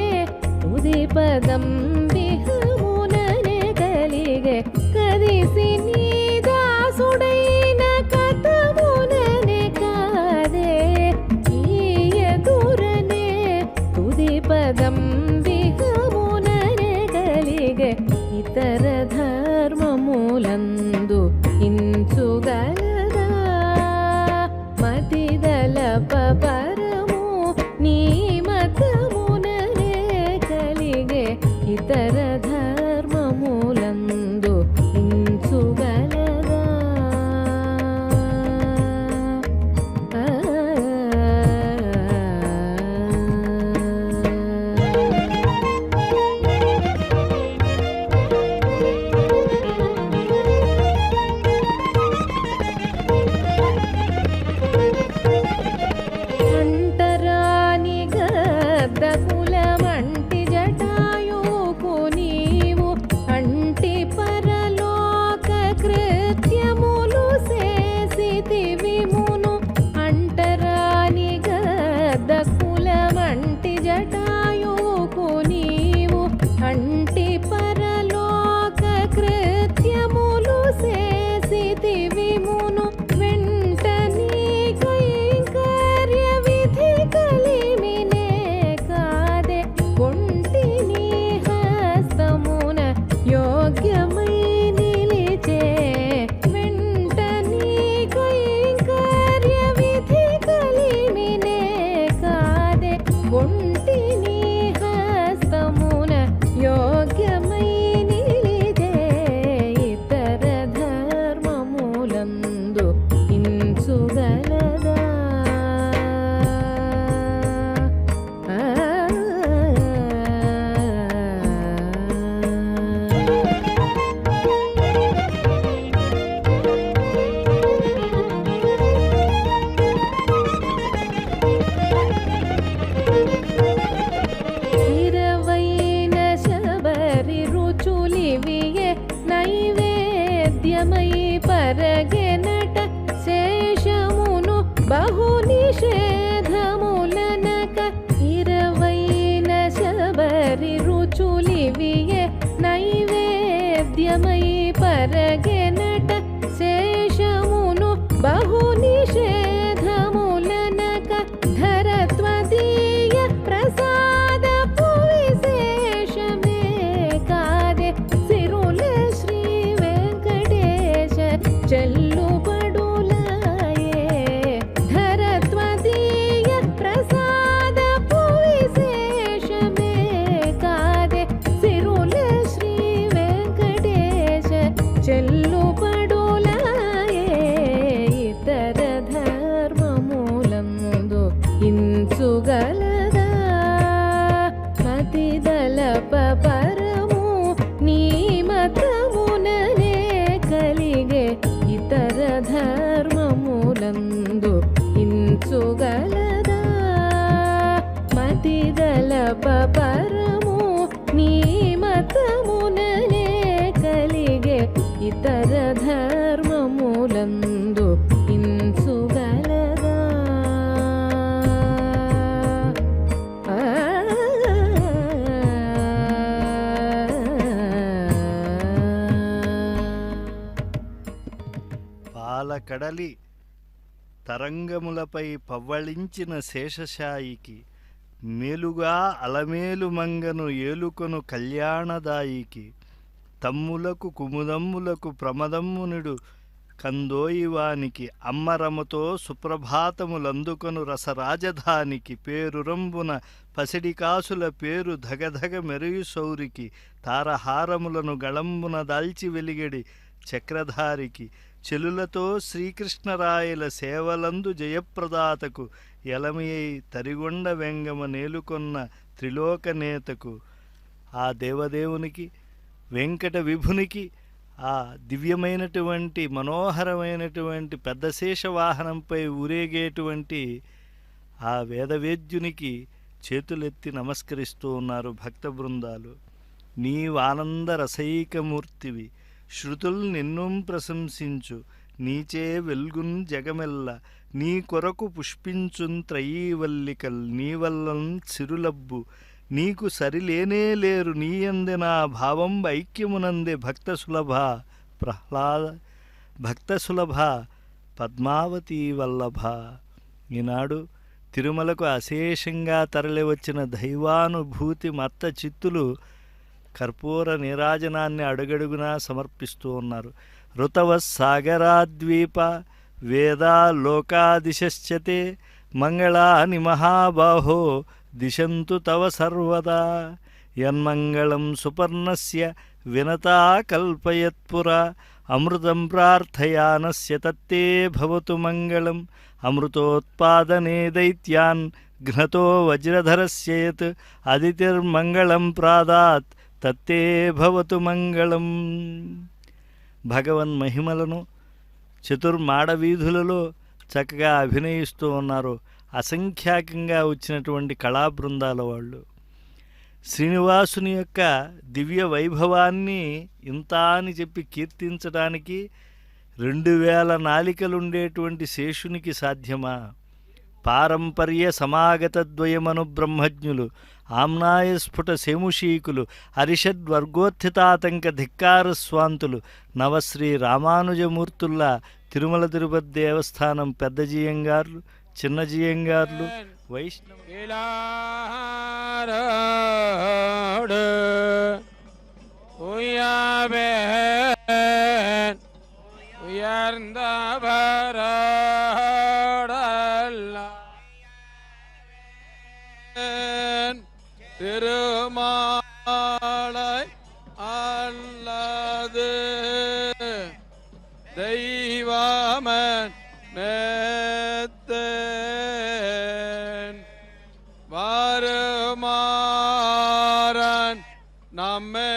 తుది పదం విహముననే కలిగే. కదిసి నీ దాసుడైన కథముననే కాదే, ఈ ఎదురనే తుది పదం విహముననే కలిగే. ఇతర ధర్మములందు ఇంచుగలదా, మతిదలప పరము నీ మతముననే కలిగే ఇతర ధర్మములందు ఇంచుగలదా. చులివియే నైవేద్యమై పరగెనట శేషమును బహు నిషేధములనక ధరత్వదీయ ప్రసాదపు విశేషమే కాదే సిరుల శ్రీ వెంకటేశ చెల్లుబడులాయే ధరత్వదీయ ప్రసాదపు విశేషమే కాదే సిరుల శ్రీ వెంకటేశ చెల్లుబడులాయే ఇతర ధర్మమూలముందు ఇంచుగలదా మతిదలప పరము నీ మతముననే కలిగే ఇతర ధర్మమూలందు ఇంచుగలదా మతిదలప పరము నీ మతముననే కలిగే ఇతర ధర్మమూలందు ఇంచుగలదా పాలకడలి తరంగములపై పవ్వళించిన శేషశాయికి మేలుగా అలమేలు మంగను ఏలుకొను కళ్యాణదాయికి తమ్ములకు కుముదమ్ములకు ప్రమదమ్మునుడు కందోయివానికి అమ్మరమతో సుప్రభాతములందుకొను రసరాజధానికి పేరురంబున పసిడికాసుల పేరు ధగధగ మెరుయు సౌరికి తారహారములను గళంబున దాల్చి వెలిగడి చక్రధారికి చెలులతో శ్రీకృష్ణరాయల సేవలందు జయప్రదాతకు ఎలమియై తరిగొండ వెంగమ నేలుకొన్న త్రిలోకనేతకు ఆ దేవదేవునికి వెంకట విభునికి ఆ దివ్యమైనటువంటి మనోహరమైనటువంటి పెద్దశేష వాహనంపై ఊరేగేటువంటి ఆ వేదవేద్యునికి చేతులెత్తి నమస్కరిస్తూ ఉన్నారు భక్త బృందాలు. నీవానంద రసైకమూర్తివి, శృతుల్ నిన్నుం ప్రశంసించు, నీచే వెల్గున్ జగమెల్ల, నీ కొరకు పుష్పించున్ త్రయీవల్లికల్, నీవల్లన్ సిరులబ్బు, నీకు సరిలేనే లేరు నీయందే నా భావం ఐక్యమునందే భక్త సులభ ప్రహ్లాద భక్త సులభ పద్మావతీ వల్లభ. ఈనాడు తిరుమలకు అశేషంగా తరలివచ్చిన దైవానుభూతి మత్త చిత్తులు కర్పూర నీరాజనాన్ని అడుగడుగునా సమర్పిస్తూ ఉన్నారు. ఋతవ సాగరాద్వీప వేదా లోకాదిశశ్చతే మంగళాని మహాబాహో దిశంతు తవ సర్వదా. యన్మంగళం సుపర్ణస్య వినతా కల్పయత్పురా, అమృతం ప్రార్థయానస్య తత్తే భవతు మంగళం. అమృతోత్పాదనే దైత్యాన్ ఘ్నతో వజ్రధరస్య యత్, అదితిర్మంగళం ప్రాదాత్ తత్తే భవతు మంగళం. భగవన్ మహిమలను చతుర్మాడవీధులలో చక్కగా అభినయిస్తూ ఉన్నారు అసంఖ్యాకంగా వచ్చినటువంటి కళాబృందాల వాళ్ళు. శ్రీనివాసుని యొక్క దివ్య వైభవాన్ని ఇంత అని చెప్పి కీర్తించడానికి 2000 నాలికలుండేటువంటి శేషునికి సాధ్యమా? పారంపర్య సమాగతద్వయమను బ్రహ్మజ్ఞులు, ఆమ్నాయ స్ఫుట సేముషీకులు, అరిషద్వర్గోత్థితాతంక ధిక్కార స్వాంతులు, నవశ్రీ రామానుజమూర్తుల్లా తిరుమల తిరుపతి దేవస్థానం పెద్ద జియంగార్లు, చిన్న జియంగార్లు, వైష్ణవ திருமாலை அல்லது தெய்வமன் மேத்தேன் வருமாறன் நம்மே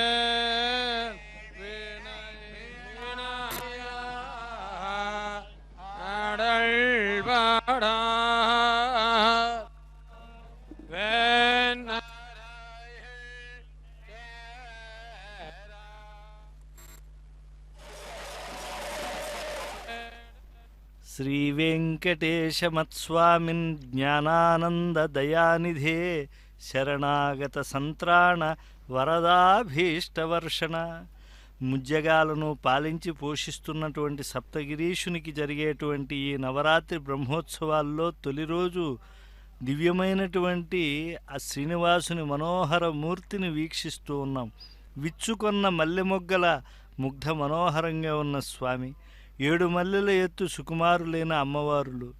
శ్రీవేంకటేశమత్స్వామిన్ జ్ఞానానంద దయానిధే శరణాగత సంత్రాణ వరదాభీష్టవర్షణ. ముజ్జగాలను పాలించి పోషిస్తున్నటువంటి సప్తగిరీషునికి జరిగేటువంటి ఈ నవరాత్రి బ్రహ్మోత్సవాల్లో తొలి రోజు దివ్యమైనటువంటి ఆ శ్రీనివాసుని మనోహర మూర్తిని వీక్షిస్తూ ఉన్నాం. విచ్చుకొన్న మల్లె మొగ్గల ముగ్ధ మనోహరంగా ఉన్న స్వామి, 7 మల్లెల ఎత్తు సుకుమారులైన అమ్మవారులు,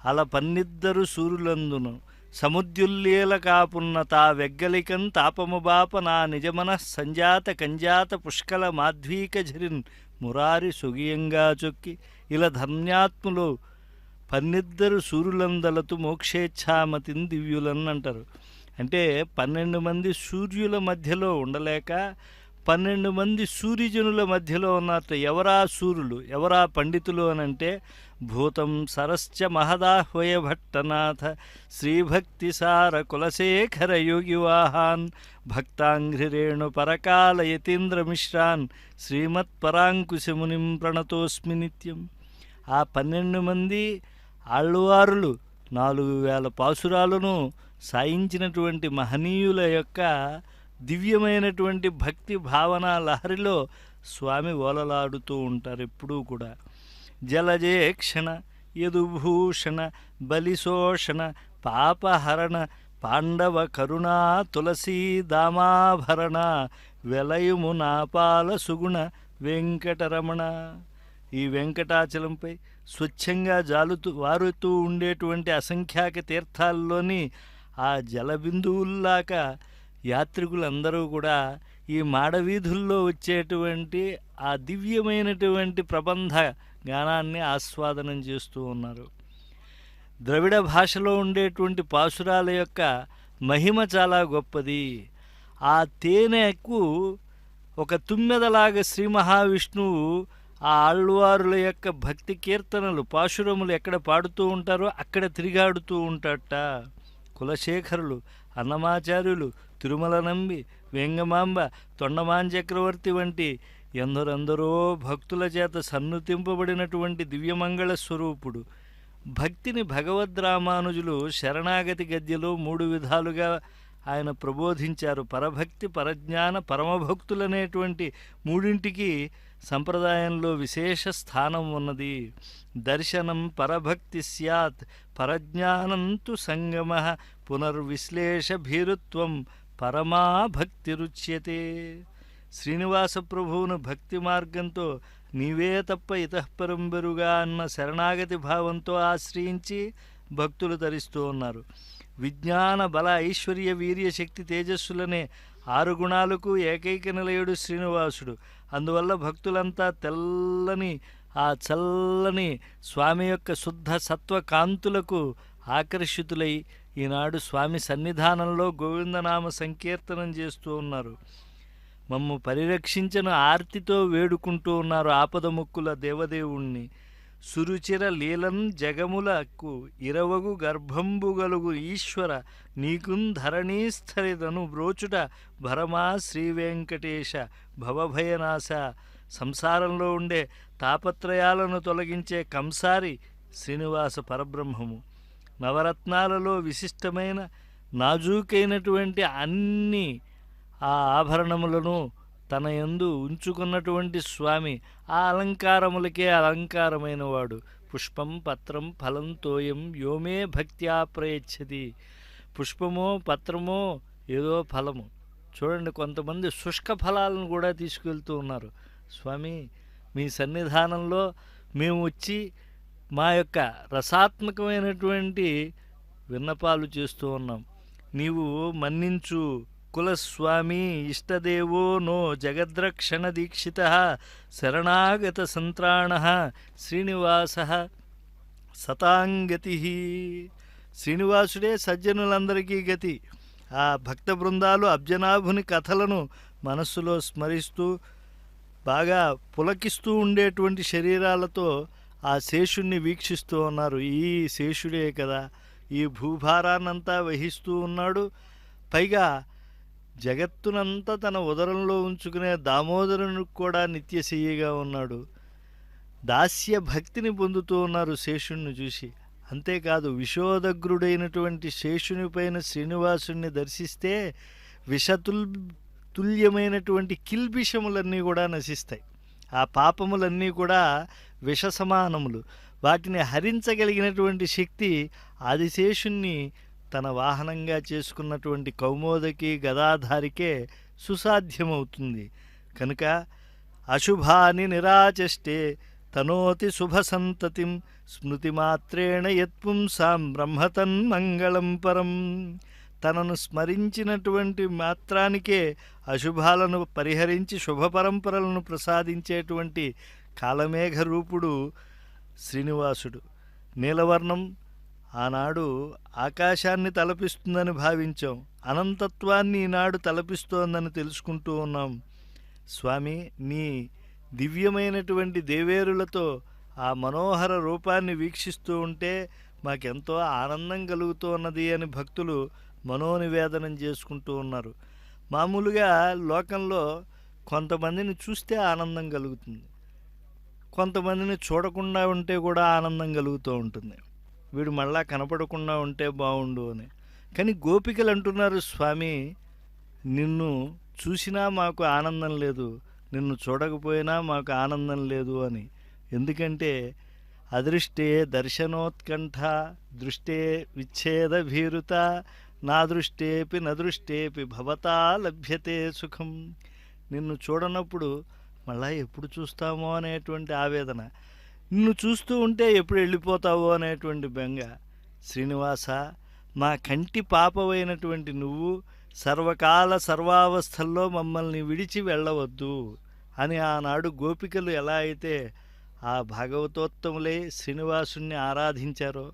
అల పన్నిద్దరు సూరులందును సముద్యుల్లీల కాపున్న తా వెగ్గలికం తాపము బాప నా నిజమన సంజాత కంజాత పుష్కల మాధ్వీక ఝరిన్ మురారి సుగియంగా చొక్కి ఇలా ధన్యాత్ములు పన్నిద్దరు సూర్యులందలతు మోక్షేచ్ఛామతిని దివ్యులన్ అంటారు. అంటే 12 మంది సూర్యుల మధ్యలో ఉండలేక 12 మంది సూర్యజనుల మధ్యలో ఉన్నట్టు. ఎవరా సూర్యులు, ఎవరా పండితులు అనంటే భూతం సరశ్చ మహదాహ్వయ భట్టనాథ శ్రీభక్తిసార కులశేఖర యోగివాహాన్ భక్తాంఘ్రిరేణు పరకాల యతీంద్ర మిశ్రాన్ శ్రీమత్పరాంకుశమునిం ప్రణతోస్మి నిత్యం. ఆ 12 మంది ఆళ్వారులు 4000 పాసురాలను సాయించినటువంటి మహనీయుల యొక్క దివ్యమైనటువంటి భక్తి భావన లహరిలో స్వామి ఓలలాడుతూ ఉంటారు ఎప్పుడూ కూడా. జలజేక్షణ యదుభూషణ బలిశోషణ పాపహరణ పాండవ కరుణా తులసీ దామాభరణ వెలయుము నాపాల సుగుణ వెంకటరమణ. ఈ వెంకటాచలంపై స్వచ్ఛంగా వారుతూ ఉండేటువంటి అసంఖ్యాక తీర్థాల్లోని ఆ జలబిందువుల్లాగా యాత్రికులందరూ కూడా ఈ మాడవీధుల్లో వచ్చేటువంటి ఆ దివ్యమైనటువంటి ప్రబంధ గానాన్ని ఆస్వాదనం చేస్తూ ఉన్నారు. ద్రవిడ భాషలో ఉండేటువంటి పాసురాల యొక్క మహిమ చాలా గొప్పది. ఆ తేనెకు ఒక తుమ్మెదలాగా శ్రీ మహావిష్ణువు ఆ ఆళ్వారుల యొక్క భక్తి కీర్తనలు పాశురములు ఎక్కడ పాడుతూ ఉంటారో అక్కడ తిరిగాడుతూ ఉంటాడట. కులశేఖరులు, అన్నమాచార్యులు, తిరుమల నంబి, వెంగమాంబ, తొండమాన్ చక్రవర్తి వంటి ఎందరెందరో భక్తుల చేత సన్నుతింపబడినటువంటి దివ్యమంగళ స్వరూపుడు. భక్తిని భగవద్రామానుజులు శరణాగతి గద్యలో 3 విధాలుగా ఆయన ప్రబోధించారు. పరభక్తి, పరజ్ఞాన, పరమభక్తులనేటువంటి మూడింటికి సంప్రదాయంలో విశేష స్థానం ఉన్నది. దర్శనం పరభక్తి స్యాత్ పరజ్ఞానంతు సంగమ పునర్విశ్లేష భీరుత్వం పరమా భక్తిరుచ్యతే. శ్రీనివాస ప్రభువును భక్తి మార్గంతో నీవే తప్ప ఇతఃపరంబెరుగా అన్న శరణాగతి భావంతో ఆశ్రయించి భక్తులు తరిస్తూ ఉన్నారు. విజ్ఞాన బల ఐశ్వర్య వీర్య శక్తి తేజస్సులనే 6 గుణాలకు ఏకైక నిలయుడు శ్రీనివాసుడు. అందువల్ల భక్తులంతా తెల్లని ఆ చల్లని స్వామి యొక్క శుద్ధ సత్వ కాంతులకు ఆకర్షితులై ఈనాడు స్వామి సన్నిధానంలో గోవిందనామ సంకీర్తనం చేస్తూ ఉన్నారు. మమ్ము పరిరక్షించను ఆర్తితో వేడుకుంటూ ఉన్నారు ఆపద ముక్కుల దేవదేవుణ్ణి. సురుచిర లీలన్ జగములకు ఇరవగు గర్భంబుగలుగు ఈశ్వర నీకున్ ధరణీస్థరిదను బ్రోచుట భరమా శ్రీవెంకటేశ భవభయనాశ. సంసారంలో ఉండే తాపత్రయాలను తొలగించే కంసారి శ్రీనివాస పరబ్రహ్మము. నవరత్నాలలో విశిష్టమైన నాజూకైనటువంటి అన్ని ఆ ఆభరణములను తన యందు ఉంచుకున్నటువంటి స్వామి ఆ అలంకారములకే అలంకారమైనవాడు. పుష్పం పత్రం ఫలం తోయం యోమే భక్త్యా ప్రయచ్చతి. పుష్పమో పత్రమో ఏదో ఫలము. చూడండి, కొంతమంది శుష్క ఫలాలను కూడా తీసుకెళ్తూ ఉన్నారు. స్వామి, మీ సన్నిధానంలో మేము వచ్చి మా యొక్క రసాత్మకమైనటువంటి విన్నపాలు చేస్తూ ఉన్నాం. నీవు మన్నించు కులస్వామి ఇష్టదేవో నో జగద్రక్షణ దీక్షిత శరణాగత సంత్రాణ శ్రీనివాస సతాంగతి. శ్రీనివాసుడే సజ్జనులందరికీ గతి. ఆ భక్త బృందాలు అబ్జనాభుని కథలను మనస్సులో స్మరిస్తూ బాగా పులకిస్తూ ఉండేటువంటి శరీరాలతో ఆ శేషుణ్ణి వీక్షిస్తూ ఉన్నారు. ఈ శేషుడే కదా ఈ భూభారాన్నంతా వహిస్తూ ఉన్నాడు. పైగా జగత్తునంతా తన ఉదరంలో ఉంచుకునే దామోదరునికి కూడా నిత్యశయ్యగా ఉన్నాడు. దాస్య భక్తిని పొందుతూ ఉన్నారు శేషుణ్ణి చూసి. అంతేకాదు విశోదగ్రుడైనటువంటి శేషునిపైన శ్రీనివాసుని దర్శిస్తే తుల్యమైనటువంటి కిల్బిషములన్నీ కూడా నశిస్తాయి. ఆ పాపములన్నీ కూడా విష సమానములు. వాటిని హరించగలిగినటువంటి శక్తి ఆదిశేషుణ్ణి తన వాహనంగా చేసుకున్నటువంటి కౌమోదకి గదాధారికే సుసాధ్యమవుతుంది. కనుక అశుభాని నిరాచష్టే తనోతి శుభ సంతతిం స్మృతిమాత్రేణ యత్పుంసాం బ్రహ్మతన్మంగళం పరం. తనను స్మరించినటువంటి మాత్రానికే అశుభాలను పరిహరించి శుభ పరంపరలను ప్రసాదించేటువంటి కాలమేఘ రూపుడు శ్రీనివాసుడు. నీలవర్ణం ఆనాడు ఆకాశాన్ని తలపిస్తుందని భావించాం, అనంతత్వాన్ని ఈనాడు తలపిస్తోందని తెలుసుకుంటూ ఉన్నాం. స్వామి, నీ దివ్యమైనటువంటి దేవేరులతో ఆ మనోహర రూపాన్ని వీక్షిస్తూ ఉంటే మాకెంతో ఆనందం కలుగుతూ ఉన్నది అని భక్తులు మనోనివేదనం చేసుకుంటూ ఉన్నారు. మామూలుగా లోకంలో కొంతమందిని చూస్తే ఆనందం కలుగుతుంది, కొంతమందిని చూడకుండా ఉంటే కూడా ఆనందం కలుగుతూ ఉంటుంది. వీడు మళ్ళా కనపడకుండా ఉంటే బాగుండు అని. కానీ గోపికలు అంటున్నారు, స్వామి నిన్ను చూసినా మాకు ఆనందం లేదు, నిన్ను చూడకపోయినా మాకు ఆనందం లేదు అని. ఎందుకంటే అదృష్టే దర్శనోత్కంఠ దృష్టే విచ్ఛేద భీరుత నా దృష్టేపి నదృష్టేపి భవతా లభ్యతే సుఖం. నిన్ను చూడనప్పుడు మళ్ళా ఎప్పుడు చూస్తామో అనేటువంటి ఆవేదన, నిన్ను చూస్తూ ఉంటే ఎప్పుడు వెళ్ళిపోతావో అనేటువంటి బెంగ. శ్రీనివాస, మా కంటి పాపవైనటువంటి నువ్వు సర్వకాల సర్వావస్థల్లో మమ్మల్ని విడిచి వెళ్ళవద్దు అని ఆనాడు గోపికలు ఎలా అయితే ఆ భాగవతోత్తములే శ్రీనివాసుని ఆరాధించారో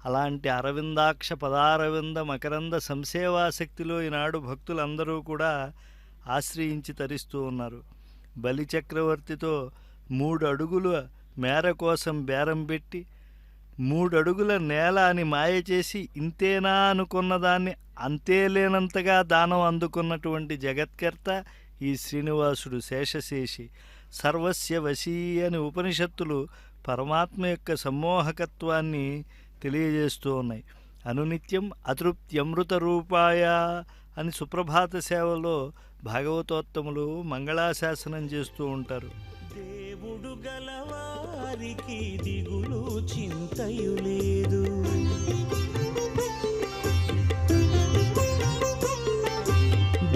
అలాంటి అరవిందాక్ష పదారవింద మకరంద సంసేవాసక్తిలో ఈనాడు భక్తులందరూ కూడా ఆశ్రయించి తరిస్తూ ఉన్నారు. బలిచక్రవర్తితో 3 అడుగుల మేర కోసం బేరం పెట్టి 3 అడుగుల నేల అని మాయ చేసి ఇంతేనా అనుకున్నదాన్ని అంతే లేనంతగా దానం అందుకున్నటువంటి జగత్కర్త ఈ శ్రీనివాసుడు శేషశేషి. సర్వస్య వశీ అని ఉపనిషత్తులు పరమాత్మ యొక్క సమ్మోహకత్వాన్ని తెలియజేస్తూ ఉన్నాయి. అనునిత్యం అతృప్త్యమృత రూపాయ అని సుప్రభాత సేవలో భాగవతోత్తములు మంగళాశాసనం చేస్తూ ఉంటారు. దేవుడు గలవారికి దిగులు చింతయు లేదు,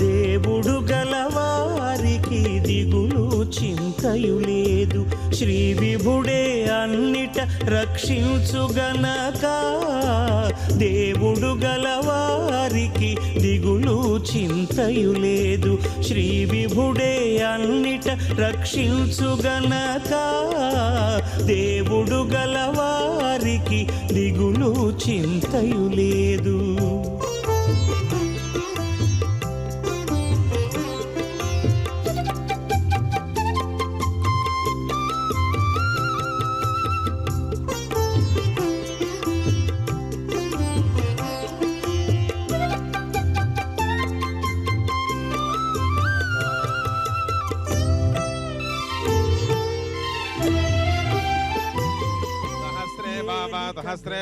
దేవుడు గలవారికి దిగులు చింతయు లేదు. శ్రీ విభుడే అన్నిట రక్షించుగనక దేవుడు గలవారికి దిగులు చింతయు లేదు. శ్రీ విభుడే అన్నిట రక్షించుగనక దేవుడు గలవారికి దిగులు చింతయు లేదు.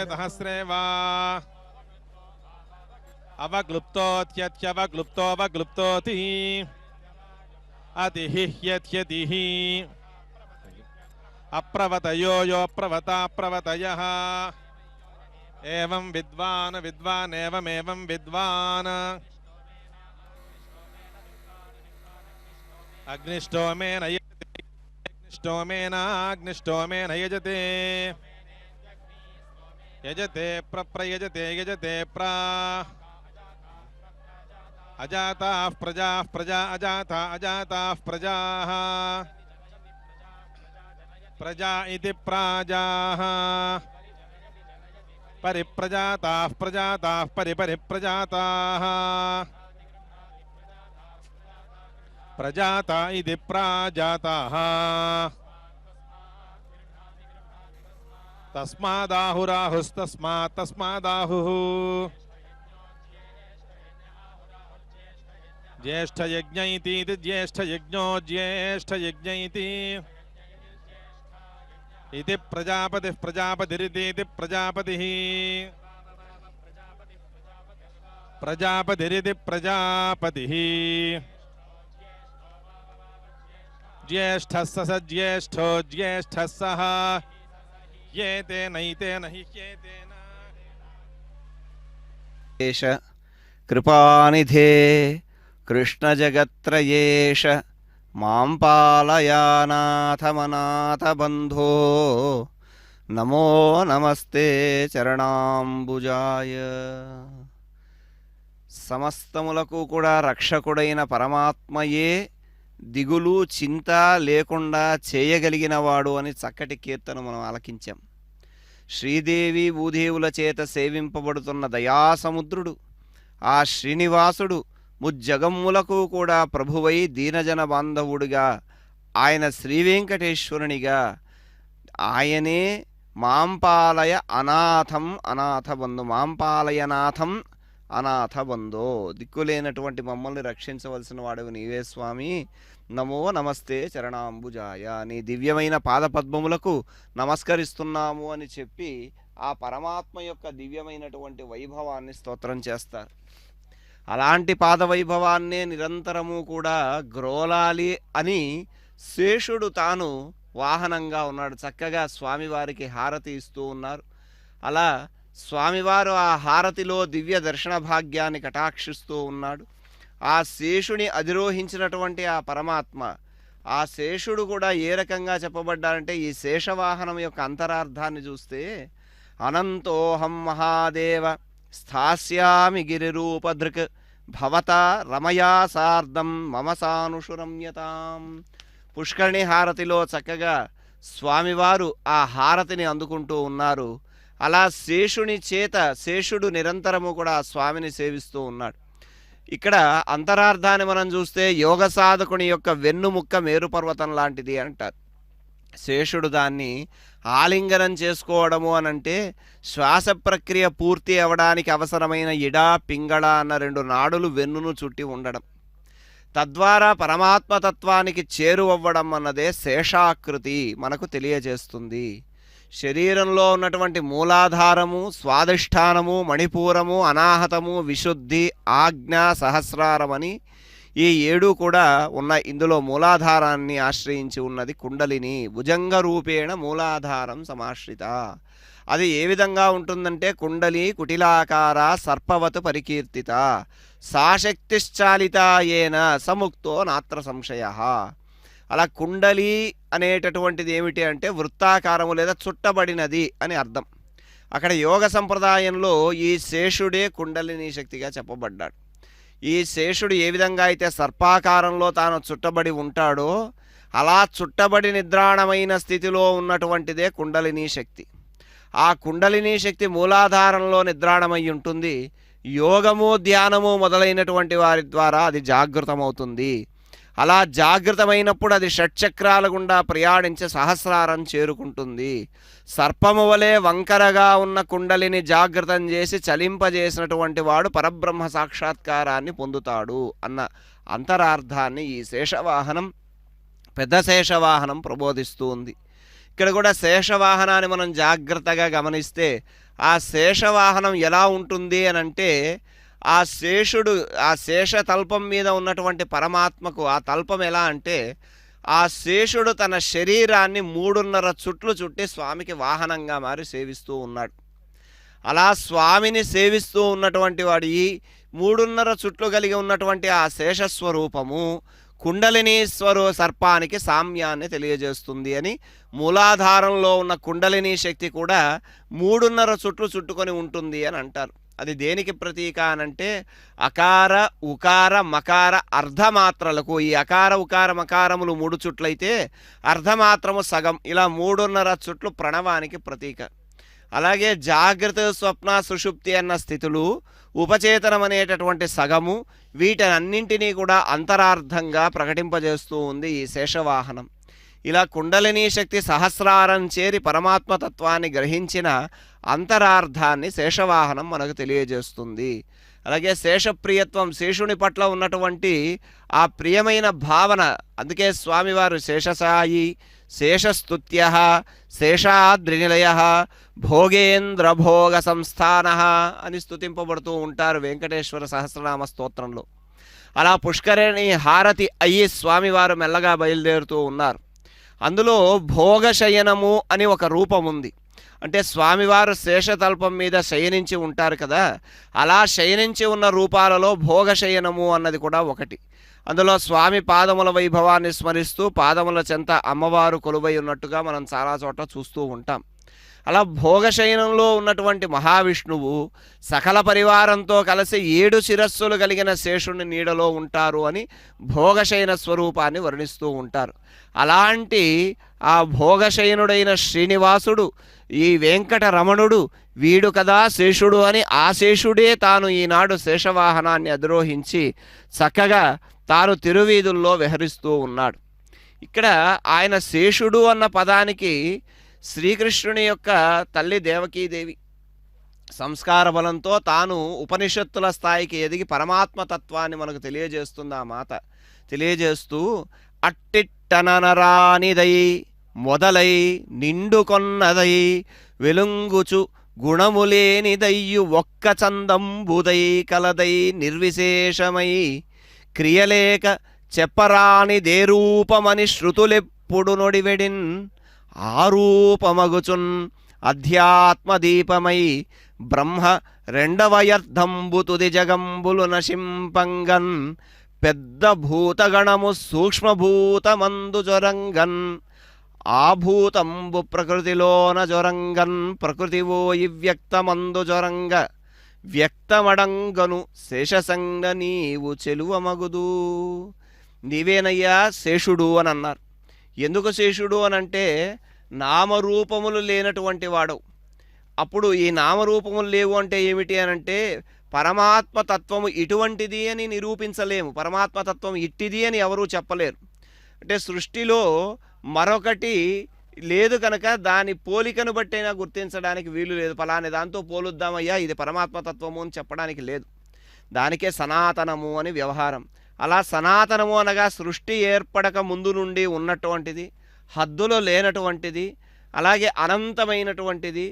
सहस्रे वा अवक्लुप्तोत्यवक्लुप्तोऽवक्लुप्तोति अतिह्यत्यतिः अप्रवतयो योऽप्रवताप्रवतयः एवं विद्वान् विद्वान् एवमेवं विद्वान् अग्निष्टोमेन अग्निष्टोमेन यजते यजते प्रयजते यजते प्रा अजाताः प्रजाः प्रजा अजाता अजाताः प्रजाः प्रजा इति प्राजाः परिप्रजाताः प्रजाताः परिपरिप्रजाताः प्रजाता इति प्राजाताः तस्मादाहुराहुस्तस्मात् तस्मादाहुः ज्येष्ठयज्ञ इति ज्येष्ठयज्ञो ज्येष्ठयज्ञ इति इति प्रजापतिः प्रजापतिरिति प्रजापतिः प्रजापतिरिति प्रजापतिः ज्येष्ठः स ज्येष्ठो ज्येष्ठः सः ये तेनैतेन हि ह्येतेन एष कृपानिधे कृष्णजगत्त्रयेष मां पालयानाथमनाथबन्धो नमो नमस्ते చరణాంబుజాయ. సమస్తములకు కూడా రక్షకుడైన పరమాత్మయే దిగులు చింత లేకుండా చేయగలిగినవాడు అని చక్కటి కీర్తన మనం ఆలకించాం. శ్రీదేవి భూదేవుల చేత సేవింపబడుతున్న దయాసముద్రుడు ఆ శ్రీనివాసుడు ముజ్జగమ్ములకు కూడా ప్రభువై దీనజన బాంధవుడిగా ఆయన శ్రీవెంకటేశ్వరునిగా ఆయనే మాంపాలయ అనాథం అనాథబంధు మాంపాలయనాథం అనాథబంధో దిక్కులేనటువంటి మమ్మల్ని రక్షించవలసిన వాడవు నీవే స్వామి. నమో నమస్తే చరణాంబుజాయ నీ దివ్యమైన పాదపద్మములకు నమస్కరిస్తున్నాము అని చెప్పి ఆ పరమాత్మ యొక్క దివ్యమైనటువంటి వైభవాన్ని స్తోత్రం చేస్తారు. అలాంటి పాదవైభవాన్నే నిరంతరము కూడా గ్రోలాలి అని శేషుడు తాను వాహనంగా ఉన్నాడు. చక్కగా స్వామివారికి హారతి ఇస్తూ ఉన్నారు. అలా స్వామివారు ఆ హారతిలో దివ్య దర్శన భాగ్యాన్ని కటాక్షిస్తూ ఉన్నాడు. ఆ శేషుని అధిరోహించినటువంటి ఆ పరమాత్మ ఆ శేషుడు కూడా ఏ రకంగా చెప్పబడ్డారంటే ఈ శేషవాహనం యొక్క అంతరార్థాన్ని చూస్తే అనంతోహం మహాదేవ స్థాస్యామి గిరిరూపధృక్ భవత రమయా సార్ధం మమ సానుషురమ్యతాం. పుష్కరిణి హారతిలో చక్కగా స్వామివారు ఆ హారతిని అందుకుంటూ ఉన్నారు. అలా శేషుని చేత శేషుడు నిరంతరము కూడా ఆ స్వామిని సేవిస్తూ ఉన్నాడు. ఇక్కడ అంతరార్థాన్ని మనం చూస్తే యోగ సాధకుని యొక్క వెన్నుముక్క మేరుపర్వతం లాంటిది అంటారు. శేషుడు దాన్ని ఆలింగనం చేసుకోవడము అనంటే శ్వాస ప్రక్రియ పూర్తి అవ్వడానికి అవసరమైన ఇడ పింగళ అన్న 2 నాడులు వెన్నును చుట్టి ఉండడం, తద్వారా పరమాత్మతత్వానికి చేరువవ్వడం అన్నదే శేషాకృతి మనకు తెలియజేస్తుంది. శరీరంలో ఉన్నటువంటి మూలాధారము, స్వాధిష్టానము, మణిపూరము, అనాహతము, విశుద్ధి, ఆజ్ఞ, సహస్రారమని ఈ 7 కూడా ఉన్న ఇందులో మూలాధారాన్ని ఆశ్రయించి ఉన్నది కుండలిని. భుజంగ రూపేణ మూలాధారం సమాశ్రిత. అది ఏ విధంగా ఉంటుందంటే కుండలి కుటిలాకార సర్పవత్ పరికీర్తిత సాశక్తిశ్చాలిత ఏన సముక్తో నాత్ర సంశయ. అలా కుండలి అనేటటువంటిది ఏమిటి అంటే వృత్తాకారము లేదా చుట్టబడినది అని అర్థం. అక్కడ యోగ సంప్రదాయంలో ఈ శేషుడే కుండలిని శక్తిగా చెప్పబడ్డాడు. ఈ శేషుడు ఏ విధంగా అయితే సర్పాకారంలో తాను చుట్టబడి ఉంటాడో అలా చుట్టబడి నిద్రాణమైన స్థితిలో ఉన్నటువంటిదే కుండలిని శక్తి. ఆ కుండలిని శక్తి మూలాధారంలో నిద్రాణమై ఉంటుంది. యోగము ధ్యానము మొదలైనటువంటి వారి ద్వారా అది జాగృతమవుతుంది. అలా జాగృతమైనప్పుడు అది షట్చక్రాల గుండా ప్రయాణించి సహస్రారం చేరుకుంటుంది. సర్పము వలె వంకరగా ఉన్న కుండలిని జాగృతం చేసి చలింపజేసినటువంటి వాడు పరబ్రహ్మ సాక్షాత్కారాన్ని పొందుతాడు అన్న అంతరార్థాన్ని ఈ శేషవాహనం పెద్ద శేషవాహనం ప్రబోధిస్తూ ఉంది. ఇక్కడ కూడా శేషవాహనాన్ని మనం జాగ్రత్తగా గమనిస్తే ఆ శేషవాహనం ఎలా ఉంటుంది అని అంటే ఆ శేషుడు ఆ శేష తల్పం మీద ఉన్నటువంటి పరమాత్మకు ఆ తల్పం ఎలా అంటే ఆ శేషుడు తన శరీరాన్ని 3.5 చుట్లు చుట్టి స్వామికి వాహనంగా మారి సేవిస్తూ ఉన్నాడు. అలా స్వామిని సేవిస్తూ ఉన్నటువంటి వాడు ఈ 3.5 చుట్లు కలిగి ఉన్నటువంటి ఆ శేషస్వరూపము కుండలినీశ్వరు సర్పానికి సామ్యాన్ని తెలియజేస్తుంది అని మూలాధారంలో ఉన్న కుండలిని శక్తి కూడా 3.5 చుట్లు చుట్టుకొని ఉంటుంది అని అంటారు. అది దేనికి ప్రతీక అనంటే అకార ఉకార మకార అర్ధమాత్రలకు ఈ అకార ఉకార మకారములు 3 చుట్లయితే అర్ధమాత్రము సగం ఇలా 3.5 చుట్లు ప్రణవానికి ప్రతీక. అలాగే జాగ్రత్త స్వప్న సుషుప్తి అన్న స్థితులు ఉపచేతనం అనేటటువంటి సగము వీటన్నింటినీ కూడా అంతరార్థంగా ప్రకటింపజేస్తూ ఉంది ఈ శేషవాహనం. ఇలా కుండలిని శక్తి సహస్రారం చేరి పరమాత్మతత్వాన్ని గ్రహించిన అంతరార్థాన్ని శేషవాహనం మనకు తెలియజేస్తుంది. అలాగే శేషప్రియత్వం, శేషుని పట్ల ఉన్నటువంటి ఆ ప్రియమైన భావన. అందుకే స్వామివారు శేషసాయి, శేషస్తుత్య, శేషాద్రినిలయ, భోగేంద్ర భోగ సంస్థాన అని స్తుతింపబడుతూ ఉంటారు వెంకటేశ్వర సహస్రనామ స్తోత్రంలో. అలా పుష్కరిణి హారతి అయ్యి స్వామివారు మెల్లగా బయలుదేరుతూ ఉన్నారు. అందులో భోగశయనము అని ఒక రూపం ఉంది. అంటే స్వామివారు శేషతల్పం మీద శయనించి ఉంటారు కదా, అలా శయనించి ఉన్న రూపాలలో భోగశయనము అన్నది కూడా ఒకటి. అందులో స్వామి పాదముల వైభవాన్ని స్మరిస్తూ పాదముల చెంత అమ్మవారు కొలువై ఉన్నట్టుగా మనం చాలా చోట్ల చూస్తూ ఉంటాం. అలా భోగశయనంలో ఉన్నటువంటి మహావిష్ణువు సకల పరివారంతో కలిసి 7 శిరస్సులు కలిగిన శేషుని నీడలో ఉంటారు అని భోగశయన స్వరూపాన్ని వర్ణిస్తూ ఉంటారు. అలాంటి ఆ భోగశయనుడైన శ్రీనివాసుడు, ఈ వెంకటరమణుడు వీడు కదా శేషుడు అని ఆ శేషుడే తాను ఈనాడు శేషవాహనాన్ని అధిరోహించి చక్కగా తాను తిరువీధుల్లో విహరిస్తూ ఉన్నాడు. ఇక్కడ ఆయన శేషుడు అన్న పదానికి శ్రీకృష్ణుని యొక్క తల్లి దేవకీదేవి సంస్కార బలంతో తాను ఉపనిషత్తుల స్థాయికి ఎదిగి పరమాత్మతత్వాన్ని మనకు తెలియజేస్తుంది ఆ మాత. తెలియజేస్తూ అట్టిట్టనరానిదై మొదలై నిండుకొన్నదై వెలుంగుచు గుణములేనిదయ్యు ఒక్క చందంబుదై కలదై నిర్విశేషమై క్రియలేక చెప్పరానిదేరూపమని శృతులెప్పుడు నొడివెడిన్ ఆరూపమగుచున్ అధ్యాత్మదీపమై బ్రహ్మ రెండవయర్థంబు తుది జగంబులు నశింపంగన్ పెద్ద భూతగణము సూక్ష్మభూతమందు జొరంగన్ ఆభూతంబు ప్రకృతిలోన జొరంగన్ ప్రకృతివోయి వ్యక్తమందు జొరంగ వ్యక్తమడంగను శేషసంగ నీవు చెలువమగుదు. నీవేనయ్యా శేషుడు అని అన్నారు. ఎందుకు శేషుడు అని అంటే నామరూపములు లేనటువంటి వాడు. అప్పుడు ఈ నామరూపములు లేవు అంటే ఏమిటి అని అంటే పరమాత్మతత్వము ఇటువంటిది అని నిరూపించలేము, పరమాత్మతత్వం ఇట్టిది అని ఎవరూ చెప్పలేరు. అంటే సృష్టిలో మరొకటి లేదు కనుక దాని పోలికను బట్టైనా గుర్తించడానికి వీలు లేదు. ఫలాని దాంతో పోలుద్దామయ్యా ఇది పరమాత్మతత్వము అని చెప్పడానికి లేదు. దానికే సనాతనము అని వ్యవహారం. అలా సనాతనము అనగా సృష్టి ఏర్పడక ముందు నుండి ఉన్నటువంటిది, హద్దులో లేనటువంటిది, అలాగే అనంతమైనటువంటిది,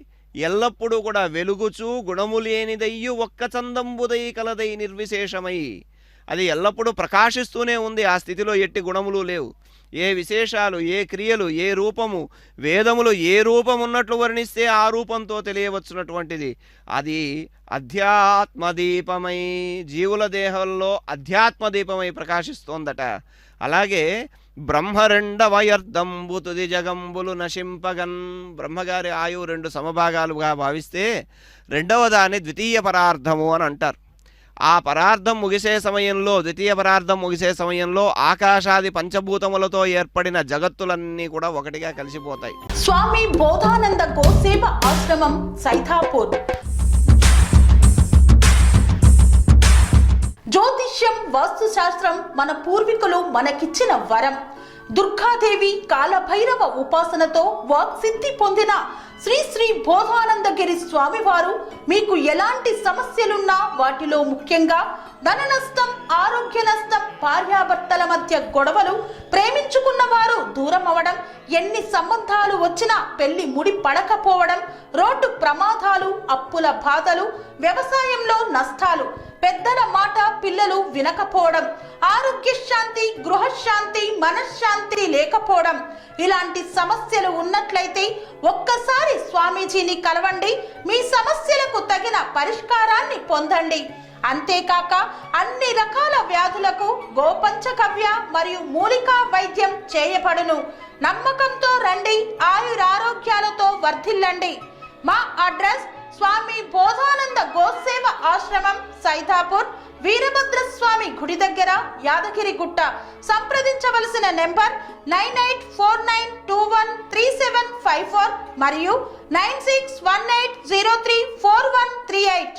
ఎల్లప్పుడూ కూడా వెలుగుచూ గుణము లేనిదయ్యు ఒక్క చందంబుదై కలదై నిర్విశేషమై, అది ఎల్లప్పుడూ ప్రకాశిస్తూనే ఉంది. ఆ స్థితిలో ఎట్టి గుణములు లేవు. ఏ విశేషాలు, ఏ క్రియలు, ఏ రూపము, వేదములు ఏ రూపం ఉన్నట్లు వర్ణిస్తే ఆ రూపంతో తెలియవచ్చునటువంటిది అది అధ్యాత్మదీపమై జీవుల దేహంలో అధ్యాత్మదీపమై ప్రకాశిస్తోందట. అలాగే బ్రహ్మరెండవయర్థంబు తుది జగంబులు నశింపగన్, బ్రహ్మగారి ఆయువు 2 సమభాగాలుగా భావిస్తే రెండవ దాన్ని ద్వితీయ పరార్థము అని అంటారు. ఆ పరార్థం ముగిసే సమయంలో, ద్వితీయ పరార్థం ముగిసే సమయంలో ఆకాశాది పంచభూతములతో ఏర్పడిన జగత్తులన్నీ కూడా ఒకటిగా కలిసిపోతాయి. స్వామి బోధానంద గోసేవ ఆశ్రమం సైథాపూర్. జ్యోతిష్యం, వాస్తుశాస్త్రం మన పూర్వీకులు మనకిచ్చిన వరం. దుర్గాదేవి, కాలభైరవ ఉపాసనతో వాక్సిద్ధి పొందిన శ్రీ శ్రీ బోధానందగిరి స్వామివారు మీకు ఎలాంటి సమస్యలున్నా, వాటిలో ముఖ్యంగా ధన నష్టం, ఆరోగ్య నష్టం, భార్యాభర్తల మధ్య గొడవలు, ప్రేమించుకున్న వారు దూరం అవడం, ఎన్ని సంబంధాలు వచ్చినా పెళ్లి ముడి పడకపోవడం, రోడ్డు ప్రమాదాలు, అప్పుల బాధలు, వ్యవసాయంలో నష్టాలు, పెద్దల మాట పిల్లలు వినకపోవడం, ఆరోగ్య శాంతి, గృహశాంతి, మనశ్శాంతి లేకపోవడం, ఇలాంటి సమస్యలు ఉన్నట్లయితే ఒక్కసారి స్వామీజీని కలవండి. మీ సమస్యలకు తగిన పరిష్కారాన్ని పొందండి. అంతేకాక అన్ని రకాల వ్యాధులకు గోపంచగవ్య మరియు మూలికా వైద్యం చేయబడును. నమ్మకంతో రండి, ఆయురారోగ్యాలతో వర్ధిల్లండి. మా అడ్రస్ స్వామి బోధానంద గోసేవ ఆశ్రమం, సైథాపూర్, వీరభద్రస్వామి గుడి దగ్గర, యాదగిరిగుట్ట. సంప్రదించవలసిన నెంబర్ 9849213754 మరియు 9618034138.